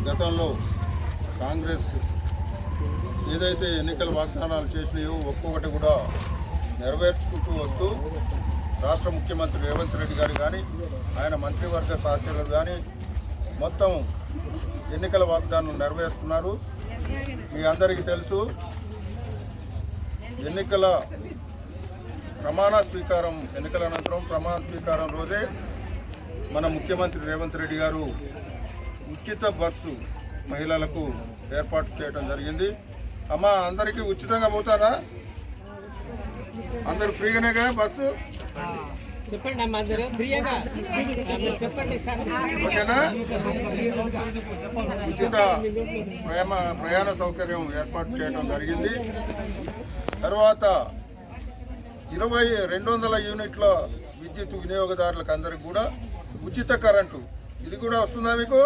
గతంలో కాంగ్రెస్ ఏదైతే ఎన్నికల వాగ్దానాలు చేసినాయో ఒక్కొక్కటి కూడా నెరవేర్చుకుంటూ వస్తూ రాష్ట్ర ముఖ్యమంత్రి రేవంత్ రెడ్డి గారు కానీ ఆయన మంత్రివర్గ సహచరులు కానీ మొత్తం ఎన్నికల వాగ్దానం నెరవేరుస్తున్నారు. మీ అందరికీ తెలుసు, ఎన్నికల అనంతరం ప్రమాణ స్వీకారం రోజే మన ముఖ్యమంత్రి రేవంత్ రెడ్డి గారు ఉచిత బస్సు మహిళలకు ఏర్పాటు చేయడం జరిగింది. అమ్మ, అందరికీ ఉచితంగా పోతారా? అందరూ ఫ్రీగానేగా బస్సు? చెప్పండి అమ్మా, అందరూ ఫ్రీగా చెప్పండి సార్. ఓకేనా? ఉచిత ప్రయాణ సౌకర్యం ఏర్పాటు చేయడం జరిగింది. తర్వాత 200 యూనిట్ల విద్యుత్ వినియోగదారులకు అందరికి కూడా ఉచిత కరెంటు, ఇది కూడా వస్తుందా మీకు?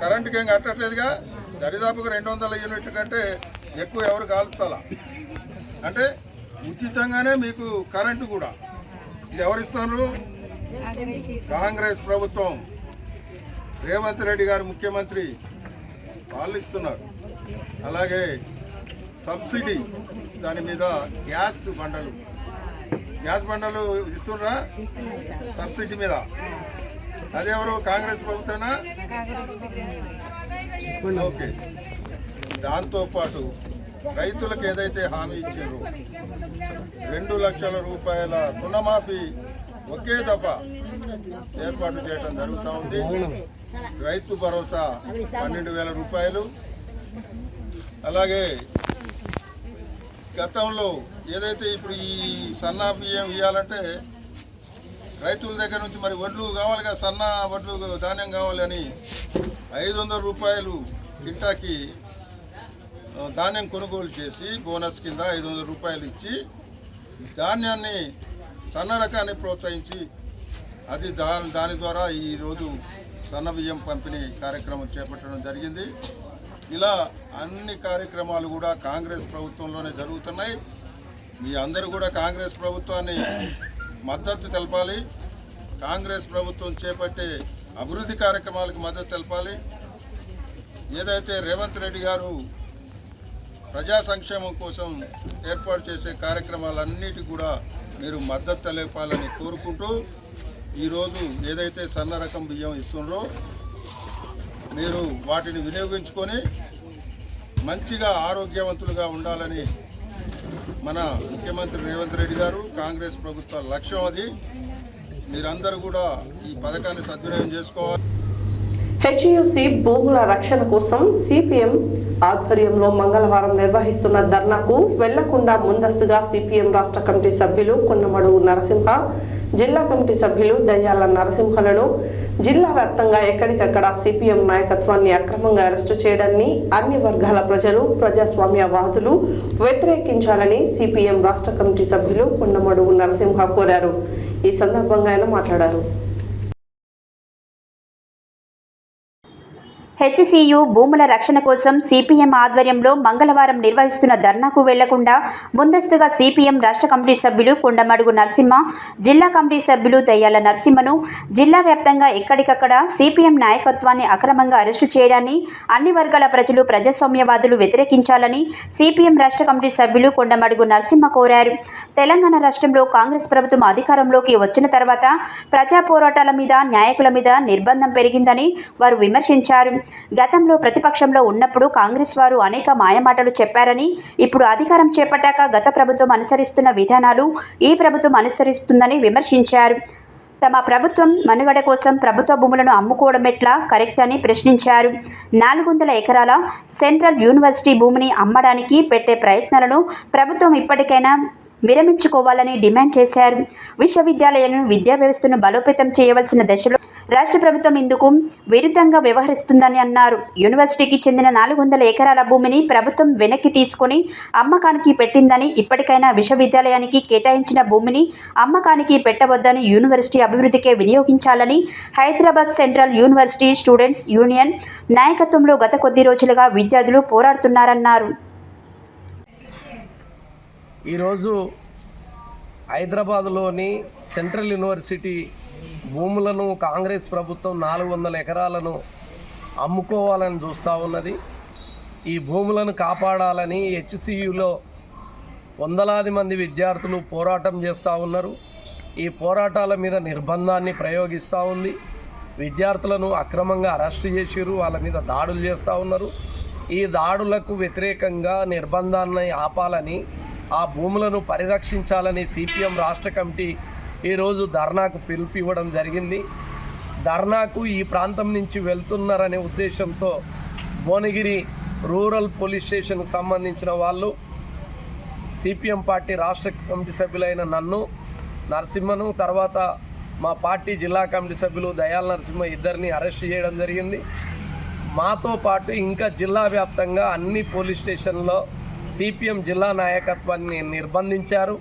కరెంటుకి ఏం కట్టట్లేదుగా. దరిదాపుగా 200 యూనిట్ల కంటే ఎక్కువ ఎవరు కాల్స్తాలా అంటే ఉచితంగానే మీకు కరెంటు కూడా. ఇది ఎవరిస్తున్నారు? కాంగ్రెస్ ప్రభుత్వం, రేవంత్ రెడ్డి గారు ముఖ్యమంత్రి, వాళ్ళు ఇస్తున్నారు. అలాగే సబ్సిడీ దాని మీద గ్యాస్ బండలు ఇస్తున్నారా సబ్సిడీ మీద? అదెవరు? కాంగ్రెస్ ప్రభుత్వమేనా? ఓకే. దాంతోపాటు రైతులకు ఏదైతే హామీ ఇచ్చారో 2 లక్షల రూపాయల రుణమాఫీ ఒకే దఫా ఏర్పాటు చేయడం జరుగుతూ ఉంది. రైతు భరోసా 12,000 రూపాయలు, అలాగే గతంలో ఏదైతే ఇప్పుడు ఈ సన్నా బియ్యం ఇవ్వాలంటే రైతుల దగ్గర నుంచి మరి వడ్లు కావాలి కదా, సన్న వడ్లు ధాన్యం కావాలని 500 రూపాయలు కింటాకి ధాన్యం కొనుగోలు చేసి బోనస్ కింద 500 రూపాయలు ఇచ్చి ధాన్యాన్ని సన్న రకాన్ని ప్రోత్సహించి దాని ద్వారా ఈరోజు సన్న బియ్యం పంపిణీ కార్యక్రమం చేపట్టడం జరిగింది. ఇలా అన్ని కార్యక్రమాలు కూడా కాంగ్రెస్ ప్రభుత్వంలోనే జరుగుతున్నాయి. మీ అందరూ కూడా కాంగ్రెస్ ప్రభుత్వాన్ని మద్దతు తెలపాలి. కాంగ్రెస్ ప్రభుత్వం చేపట్టే అభివృద్ధి కార్యక్రమాలకు మద్దతు తెలపాలి. ఏదైతే రేవంత్ రెడ్డి గారు ప్రజా సంక్షేమం కోసం ఏర్పాటు చేసే కార్యక్రమాలన్నిటి కూడా మీరు మద్దతు తెలపాలని కోరుకుంటూ ఈరోజు ఏదైతే సన్న రకం బియ్యం ఇస్తున్నారో మీరు వాటిని వినియోగించుకొని మంచిగా ఆరోగ్యవంతులుగా ఉండాలని మన ముఖ్యమంత్రి రేవంత్ రెడ్డి గారు కాంగ్రెస్ ప్రభుత్వ లక్ష్యం అది. మీరందరూ కూడా ఈ పథకాన్ని సద్వినియోగం చేసుకోవాలి. హెచ్యుసి భూముల రక్షణ కోసం సిపిఎం ఆధ్వర్యంలో మంగళవారం నిర్వహిస్తున్న ధర్నాకు వెళ్లకుండా ముందస్తుగా సిపిఎం రాష్ట్ర కమిటీ సభ్యులు కొన్నమడుగు నరసింహ, జిల్లా కమిటీ సభ్యులు దయ్యాల నరసింహలను జిల్లా వ్యాప్తంగా ఎక్కడికక్కడ సిపిఎం నాయకత్వాన్ని అక్రమంగా అరెస్టు చేయడాన్ని అన్ని వర్గాల ప్రజలు, ప్రజాస్వామ్యవాదులు వ్యతిరేకించాలని సిపిఎం రాష్ట్ర కమిటీ సభ్యులు కొన్నమడుగు నరసింహ కోరారు. ఈ సందర్భంగా ఆయన మాట్లాడారు. హెచ్సియు భూముల రక్షణ కోసం సిపిఎం ఆధ్వర్యంలో మంగళవారం నిర్వహిస్తున్న ధర్నాకు వెళ్లకుండా ముందస్తుగా సిపిఎం రాష్ట్ర కమిటీ సభ్యులు కొండమడుగు నరసింహ, జిల్లా కమిటీ సభ్యులు దయ్యాల నరసింహను జిల్లా వ్యాప్తంగా ఎక్కడికక్కడ సిపిఎం నాయకత్వాన్ని అక్రమంగా అరెస్టు చేయడాన్ని అన్ని వర్గాల ప్రజలు, ప్రజాస్వామ్యవాదులు వ్యతిరేకించాలని సిపిఎం రాష్ట్ర కమిటీ సభ్యులు కొండమడుగు నరసింహ కోరారు. తెలంగాణ రాష్ట్రంలో కాంగ్రెస్ ప్రభుత్వం అధికారంలోకి వచ్చిన తర్వాత ప్రజా పోరాటాల మీద, నాయకుల మీద నిర్బంధం పెరిగిందని వారు విమర్శించారు. గతంలో ప్రతిపక్షంలో ఉన్నప్పుడు కాంగ్రెస్ వారు అనేక మాయమాటలు చెప్పారని, ఇప్పుడు అధికారం చేపట్టాక గత ప్రభుత్వం అనుసరిస్తున్న విధానాలు ఈ ప్రభుత్వం అనుసరిస్తుందని విమర్శించారు. తమ ప్రభుత్వం మనుగడ కోసం ప్రభుత్వ భూములను అమ్ముకోవడం ఎట్లా కరెక్ట్ అని ప్రశ్నించారు. 400 ఎకరాల సెంట్రల్ యూనివర్సిటీ భూమిని అమ్మడానికి పెట్టే ప్రయత్నాలను ప్రభుత్వం ఇప్పటికైనా విరమించుకోవాలని డిమాండ్ చేశారు. విశ్వవిద్యాలయాలను, విద్యా వ్యవస్థను బలోపేతం చేయవలసిన దశలో రాష్ట్ర ప్రభుత్వం ఇందుకు విరుద్ధంగా వ్యవహరిస్తుందని అన్నారు. యూనివర్సిటీకి చెందిన 400 ఎకరాల భూమిని ప్రభుత్వం వెనక్కి తీసుకొని అమ్మకానికి పెట్టిందని, ఇప్పటికైనా విశ్వవిద్యాలయానికి కేటాయించిన భూమిని అమ్మకానికి పెట్టవద్దని, యూనివర్సిటీ అభివృద్ధికే వినియోగించాలని Hyderabad central university students union నాయకత్వంలో గత కొద్ది రోజులుగా విద్యార్థులు పోరాడుతున్నారన్నారు. ఈరోజు హైదరాబాదులోని సెంట్రల్ యూనివర్సిటీ భూములను కాంగ్రెస్ ప్రభుత్వం 400 ఎకరాలను అమ్ముకోవాలని చూస్తూ ఉన్నది. ఈ భూములను కాపాడాలని హెచ్సియులో వందలాది మంది విద్యార్థులు పోరాటం చేస్తూ ఉన్నారు. ఈ పోరాటాల మీద నిర్బంధాన్ని ప్రయోగిస్తూ ఉంది. విద్యార్థులను అక్రమంగా అరెస్ట్ చేసిరు, వాళ్ళ మీద దాడులు చేస్తూ ఉన్నారు. ఈ దాడులకు వ్యతిరేకంగా నిర్బంధాన్ని ఆపాలని, ఆ భూములను పరిరక్షించాలని సిపిఎం రాష్ట్ర కమిటీ ఈరోజు ధర్నాకు పిలుపు ఇవ్వడం జరిగింది. ధర్నాకు ఈ ప్రాంతం నుంచి వెళ్తున్నారనే ఉద్దేశంతో భువనగిరి రూరల్ పోలీస్ స్టేషన్కు సంబంధించిన వాళ్ళు సిపిఎం పార్టీ రాష్ట్ర కమిటీ సభ్యులైన నన్ను, నరసింహను, తర్వాత మా పార్టీ జిల్లా కమిటీ సభ్యులు దయాల నరసింహ ఇద్దరిని అరెస్ట్ చేయడం జరిగింది. మాతో పాటు ఇంకా జిల్లా వ్యాప్తంగా అన్ని పోలీస్ స్టేషన్లో సిపిఎం జిల్లా నాయకత్వాన్ని నిర్బంధించారు.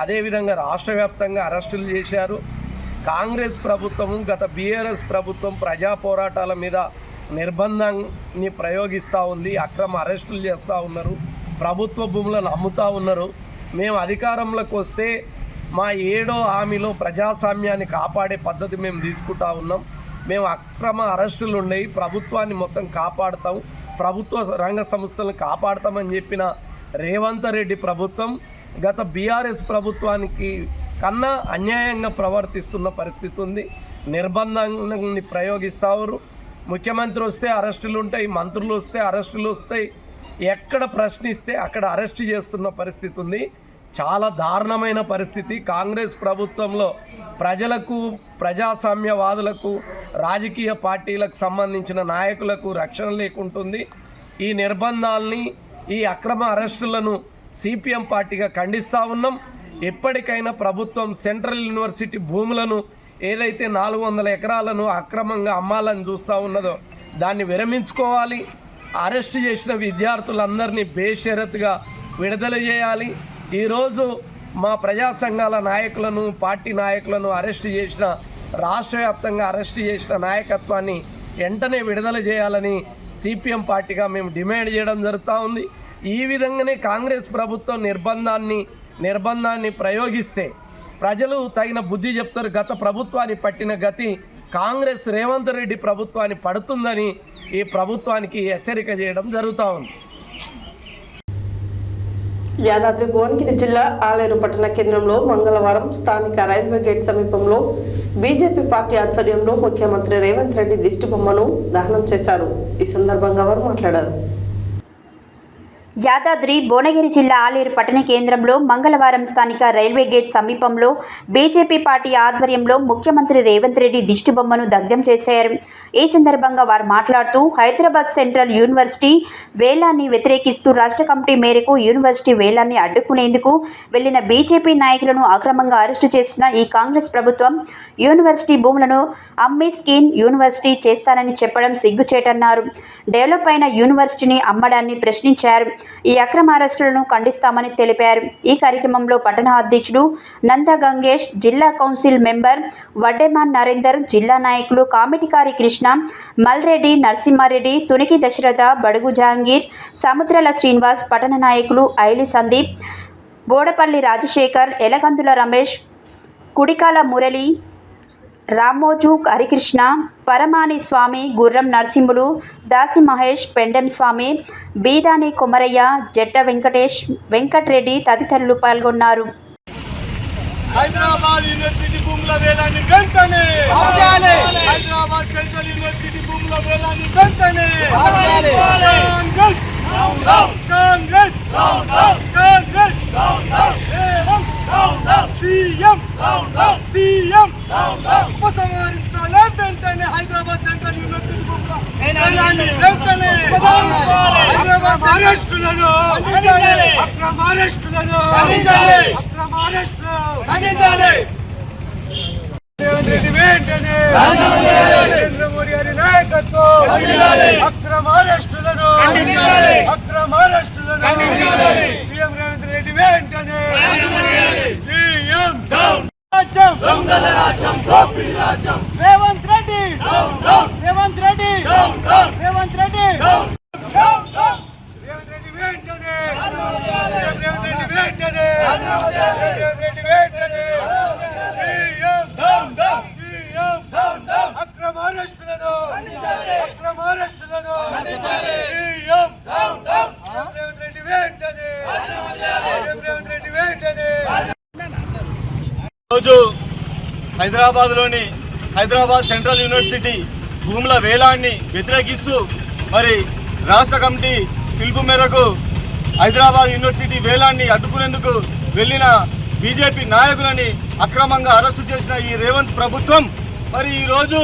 అదేవిధంగా రాష్ట్ర వ్యాప్తంగా అరెస్టులు చేశారు. కాంగ్రెస్ ప్రభుత్వం, గత బీఆర్ఎస్ ప్రభుత్వం ప్రజా పోరాటాల మీద నిర్బంధాన్ని ప్రయోగిస్తూ ఉంది. అక్రమ అరెస్టులు చేస్తూ ఉన్నారు, ప్రభుత్వ భూములను అమ్ముతూ ఉన్నారు. మేము అధికారంలోకి వస్తే మా 7వ హామీలో ప్రజాస్వామ్యాన్ని కాపాడే పద్ధతి మేము తీసుకుంటా ఉన్నాం. మేము అక్రమ అరెస్టులు ఉన్నాయి, ప్రభుత్వాన్ని మొత్తం కాపాడుతాం, ప్రభుత్వ రంగ సంస్థలను కాపాడుతామని చెప్పిన రేవంత్ రెడ్డి ప్రభుత్వం గత బీఆర్ఎస్ ప్రభుత్వానికి కన్నా అన్యాయంగా ప్రవర్తిస్తున్న పరిస్థితి ఉంది. నిర్బంధాన్ని ప్రయోగిస్తారు. ముఖ్యమంత్రి వస్తే అరెస్టులు ఉంటాయి, మంత్రులు వస్తే అరెస్టులు వస్తాయి, ఎక్కడ ప్రశ్నిస్తే అక్కడ అరెస్టు చేస్తున్న పరిస్థితి ఉంది. చాలా దారుణమైన పరిస్థితి. కాంగ్రెస్ ప్రభుత్వంలో ప్రజలకు, ప్రజాస్వామ్యవాదులకు, రాజకీయ పార్టీలకు సంబంధించిన నాయకులకు రక్షణ లేకుంటుంది. ఈ నిర్బంధాలని, ఈ అక్రమ అరెస్టులను సిపిఎం పార్టీగా ఖండిస్తూ ఉన్నాం. ఎప్పటికైనా ప్రభుత్వం సెంట్రల్ యూనివర్సిటీ భూములను ఏదైతే 400 ఎకరాలను అక్రమంగా అమ్మాలని చూస్తూ ఉన్నదో దాన్ని విరమించుకోవాలి. అరెస్ట్ చేసిన విద్యార్థులందరినీ బేషరతుగా విడుదల చేయాలి. ఈరోజు మా ప్రజా సంఘాల నాయకులను, పార్టీ నాయకులను అరెస్ట్ చేసిన, రాష్ట్ర వ్యాప్తంగా అరెస్ట్ చేసిన నాయకత్వాన్ని వెంటనే విడుదల చేయాలని సిపిఎం పార్టీగా మేము డిమాండ్ చేయడం జరుగుతూ ఉంది. ఈ విధంగానే కాంగ్రెస్ ప్రభుత్వం నిర్బంధాన్ని ప్రయోగిస్తే ప్రజలు తగిన బుద్ధి చెప్తారు. గత ప్రభుత్వాన్ని పట్టిన గతి కాంగ్రెస్ రేవంత్ రెడ్డి ప్రభుత్వాన్ని పడుతుందని ఈ ప్రభుత్వానికి హెచ్చరిక చేయడం జరుగుతూ ఉంది. యాదాద్రి భువనగిరి జిల్లా ఆలేరు పట్టణ కేంద్రంలో మంగళవారం స్థానిక రైల్వే గేట్ సమీపంలో బీజేపీ పార్టీ ఆధ్వర్యంలో ముఖ్యమంత్రి రేవంత్ రెడ్డి దిష్టి బొమ్మను దహనం చేశారు. ఈ సందర్భంగా వారు మాట్లాడారు. యాదాద్రి భువనగిరి జిల్లా ఆలేరు పట్టణ కేంద్రంలో మంగళవారం స్థానిక రైల్వే గేట్ సమీపంలో బీజేపీ పార్టీ ఆధ్వర్యంలో ముఖ్యమంత్రి రేవంత్ రెడ్డి దిష్టిబొమ్మను దగ్ధం చేశారు. ఈ సందర్భంగా వారు మాట్లాడుతూ హైదరాబాద్ సెంట్రల్ యూనివర్సిటీ వేలాన్ని వ్యతిరేకిస్తూ రాష్ట్ర కమిటీ మేరకు యూనివర్సిటీ వేలాన్ని అడ్డుకునేందుకు వెళ్లిన బీజేపీ నాయకులను అక్రమంగా అరెస్టు చేసిన ఈ కాంగ్రెస్ ప్రభుత్వం యూనివర్సిటీ భూములను అమ్మి స్కీన్ యూనివర్సిటీ చేస్తానని చెప్పడం సిగ్గుచేటన్నారు. డెవలప్ అయిన యూనివర్సిటీని అమ్మడాన్ని ప్రశ్నించారు. ఈ అక్రమ అరెస్టులను ఖండిస్తామని తెలిపారు. ఈ కార్యక్రమంలో పట్టణ అధ్యక్షుడు నంద గంగేష్, జిల్లా కౌన్సిల్ మెంబర్ వడ్డెమాన్ నరేందర్, జిల్లా నాయకులు కామిటికారి కృష్ణ, మల్రెడ్డి, నరసింహారెడ్డి, తునికి దశరథ, బడుగు జహాంగీర్, సముద్రాల శ్రీనివాస్, పట్టణ నాయకులు ఐలి సందీప్, బోడపల్లి రాజశేఖర్, ఎలగందుల రమేష్, కుడికాల మురళి, రామోజు హరికృష్ణ, పరమాని స్వామి, గుర్రం నరసింహులు, దాసి మహేష్, పెండెం స్వామి, బీదాని కొమరయ్య, జట్ట వెంకటేష్, వెంకట్రెడ్డి తదితరులు పాల్గొన్నారు. హైదరాబాద్ యూనివర్సిటీ భూముల వేలాన్ని వెంటనే ఆపాలి. హైదరాబాద్ సెంట్రల్ యూనివర్సిటీ భూముల వేలాన్ని వెంటనే ఆపాలి. Congress down down, Congress down down, Congress down down, Revanth down down, CM down down, CM down down. ఉపసంహరించాలి వెంటనే హైదరాబాద్ సెంట్రల్ యూనివర్సిటీ భూముల వేలాన్ని వెంటనే ఆపాలి. హైదరాబాద్ అరెస్టులను ఖండించాలి. అక్రమ అరెస్టులను ఖండించాలి. అక్రమ అరెస్టులు ఖండించాలి. రేవంత్ రెడ్డి వెంటనే నరేంద్ర మోడీ గారి నాయకత్వం అక్రమ అరెస్టులను అక్రమ అరెస్టులను సీఎం రేవంత్ రెడ్డి వెంటనే సీఎం డౌన్ రాజ్యం, దొంగల రాజ్యం, దోపిడీ రాజ్యం. రేవంత్ రెడ్డి రేవంత్ రెడ్డి రేవంత్ రెడ్డి రేవంత్ రెడ్డి వెంటనే రేవంత్ రెడ్డి వెంటనే రేవంత్ రెడ్డి వెంటనే CM down down, CM down down. అక్రమ అరెస్టులను అక్రమ అరెస్టులను CM down down. Revanth Reddy వెంటనే రేవంత్ రెడ్డి వెంటనే. రోజు హైదరాబాద్లోని హైదరాబాద్ సెంట్రల్ యూనివర్సిటీ భూముల వేలాన్ని వ్యతిరేకిస్తూ మరి రాష్ట్ర కమిటీ పిలుపు మేరకు హైదరాబాద్ యూనివర్సిటీ వేలాన్ని అడ్డుకునేందుకు వెళ్ళిన బీజేపీ నాయకులని అక్రమంగా అరెస్టు చేసిన ఈ రేవంత్ ప్రభుత్వం మరి ఈరోజు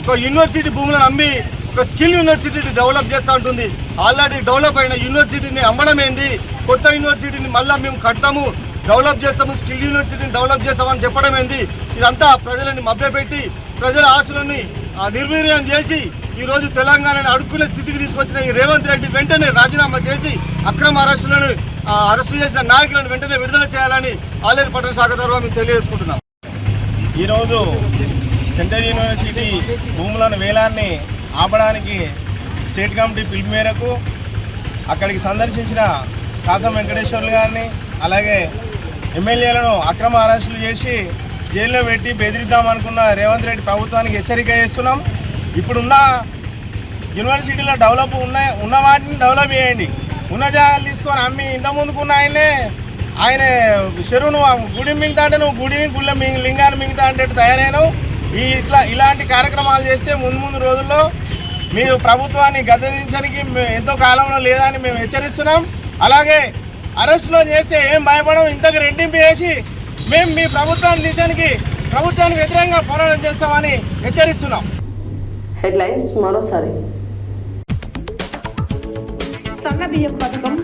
ఒక యూనివర్సిటీ భూములను అమ్మి ఒక స్కిల్ యూనివర్సిటీని డెవలప్ చేస్తూ ఉంటుంది. ఆల్రెడీ డెవలప్ అయిన యూనివర్సిటీని అమ్మడం ఏంది, కొత్త యూనివర్సిటీని మళ్ళీ మేము కడతాము, డెవలప్ చేస్తాము, స్కిల్ యూనివర్సిటీని డెవలప్ చేస్తామని చెప్పడం ఏంది. ఇదంతా ప్రజలని మభ్యపెట్టి ప్రజల ఆశలని నిర్వీర్యం చేసి ఈరోజు తెలంగాణను అడుక్కునే స్థితికి తీసుకొచ్చిన ఈ రేవంత్ రెడ్డి వెంటనే రాజీనామా చేసి అక్రమ అరెస్టులను అరెస్టు చేసిన నాయకులను వెంటనే విడుదల చేయాలని ఆలేరు పట్టణ శాఖ తరఫున మేము తెలియజేసుకుంటున్నాం. ఈరోజు సెంట్రల్ యూనివర్సిటీ భూములను వేలాన్ని ఆపడానికి స్టేట్ కమిటీ పిలుపు మేరకు అక్కడికి సందర్శించిన కాసం వెంకటేశ్వర్లు గారిని అలాగే ఎమ్మెల్యేలను అక్రమ అరెస్టులు చేసి జైల్లో పెట్టి బెదిరిద్దామనుకున్న రేవంత్ రెడ్డి ప్రభుత్వానికి హెచ్చరిక చేస్తున్నాం. ఇప్పుడున్న యూనివర్సిటీలో డెవలప్ ఉన్న వాటిని డెవలప్ చేయండి. ఉన్న జాగాలు తీసుకొని అమ్మి ఇంతకుముందుకున్న ఆయన చెరువును గుడి మింగుతా అంటే నువ్వు గుడిని గుళ్ళ లింగాన్ని మింగుతా అంటే తయారైనావు. ఇలాంటి కార్యక్రమాలు చేస్తే ముందు రోజుల్లో మీరు ప్రభుత్వాన్ని గద్దెదించడానికి ఎంతో కాలంలో లేదని మేము హెచ్చరిస్తున్నాం. అలాగే అరెస్టులో చేస్తే ఏం భయపడం, ఇంతకు రెట్టింపు చేసి మేము మీ ప్రభుత్వాన్ని దించడానికి ప్రభుత్వానికి వ్యతిరేకంగా పోరాటం చేస్తామని హెచ్చరిస్తున్నాం. హెడ్లైన్స్ మరోసారి. సన్న బియ్యం పథకం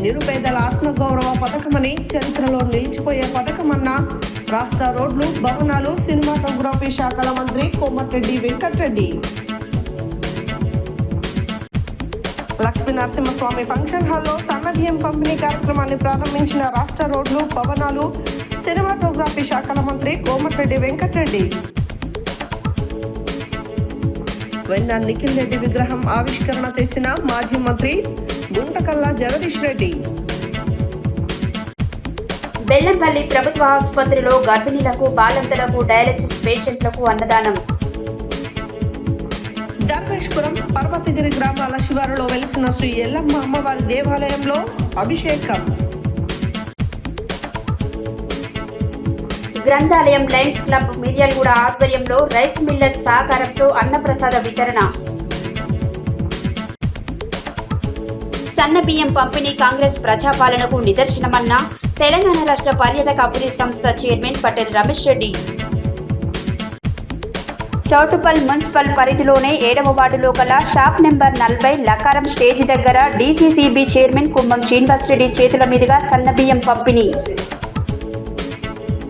నిరుపేదల ఆత్మగౌరవ పథకమని, చరిత్రలో నిలిచిపోయే పథకమన్న రాష్ట్ర రోడ్లు, భవనాలు, సినిమాటోగ్రఫీ శాఖల మంత్రి కోమటిరెడ్డి వెంకటరెడ్డి. లక్ష్మీ నరసింహస్వామి ఫంక్షన్ హాల్లో సన్నబియ్యం పంపిణీ కార్యక్రమాన్ని ప్రారంభించిన రాష్ట్ర రోడ్లు, భవనాలు, సినిమాటోగ్రఫీ శాఖల మంత్రి కోమటిరెడ్డి వెంకటరెడ్డి. వెన్న నిఖిల్ రెడ్డి విగ్రహం ఆవిష్కరణ చేసిన మాజీ మంత్రి గుంటకల్లా జగదీష్ రెడ్డి. బెల్లంపల్లి ప్రభుత్వ ఆసుపత్రిలో గర్భిణీలకు, బాలింతలకు, డయాలసిస్ పేషెంట్లకు అన్నదానం. ధర్మేశ్వరం పర్వతగిరి గ్రామాల శివారులో వెలిసిన శ్రీ ఎల్లమ్మ అమ్మవారి దేవాలయంలో అభిషేకం. గ్రంథాలయం లయన్స్ క్లబ్ మిర్యాలగూడ ఆధ్వర్యంలో రైస్ మిల్లర్స్ సహకారంతో అన్నప్రసాద వితరణ. సన్నబియ్యం పంపిణీ కాంగ్రెస్ ప్రజాపాలనకు నిదర్శనమన్న తెలంగాణ రాష్ట్ర పర్యాటక అభివృద్ధి సంస్థ చైర్మన్ పటేల్ రమేష్ రెడ్డి. చౌటుపల్ మున్సిపల్ పరిధిలోనే 7వ వార్డులో గల షాప్ నెంబర్ 40 లకారం స్టేజ్ దగ్గర డీసీసీబీ చైర్మన్ కుంభం శ్రీనివాసరెడ్డి చేతుల మీదుగా సన్నబియ్యం పంపిణీ.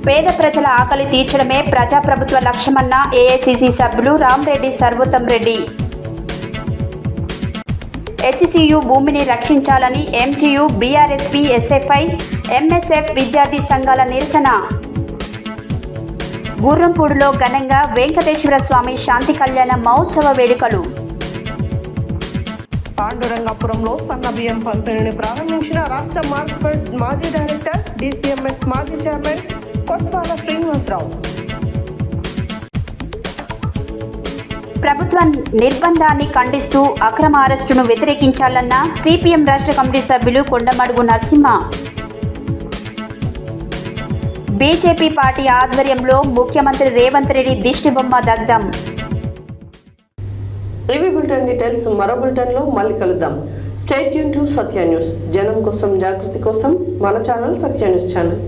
పేద ప్రజల ఆకలి తీర్చడమే ప్రజాప్రభుత్వ లక్ష్యమన్న ఏఐసీసీ సభ్యులు రామరెడ్డి సర్వోత్తం రెడ్డి. హెచ్సియు భూమిని రక్షించాలని ఎంజియు, బీఆర్ఎస్పీ, ఎస్ఎఫ్ఐ, ఎంఎస్ఎఫ్ విద్యార్థి సంఘాల నిరసన. గుర్రంపూడిలో ఘనంగా వెంకటేశ్వర స్వామి శాంతి కళ్యాణ మహోత్సవ వేడుకలు. పాండురంగాపురంలో సన్నబియ్యం పంపిణీని ప్రారంభించిన రాష్ట్ర మార్కెట్ మాజీ డైరెక్టర్, డీసీఎంఎస్ మాజీ చైర్మన్ కొత్వాల శ్రీనివాసరావు. ప్రభుత్వ నిర్బంధాన్ని ఖండిస్తూ అక్రమ అరెస్టును వ్యతిరేకించాలన్న సిపిఎం రాష్ట్ర కమిటీ సభ్యులు కొండమడుగు నరసింహ. బీజేపీ పార్టీ ఆధ్వర్యంలో ముఖ్యమంత్రి రేవంత్ రెడ్డి దిష్టిబొమ్మ దగ్ధం. ఇవి బులెటిన్ డీటెయిల్స్. మరో బులెటిన్లో మళ్ళీ కలుద్దాం. Stay tune to Satya news. జనం కోసం, జాగృతి కోసం మన ఛానల్ సత్య న్యూస్ ఛానల్.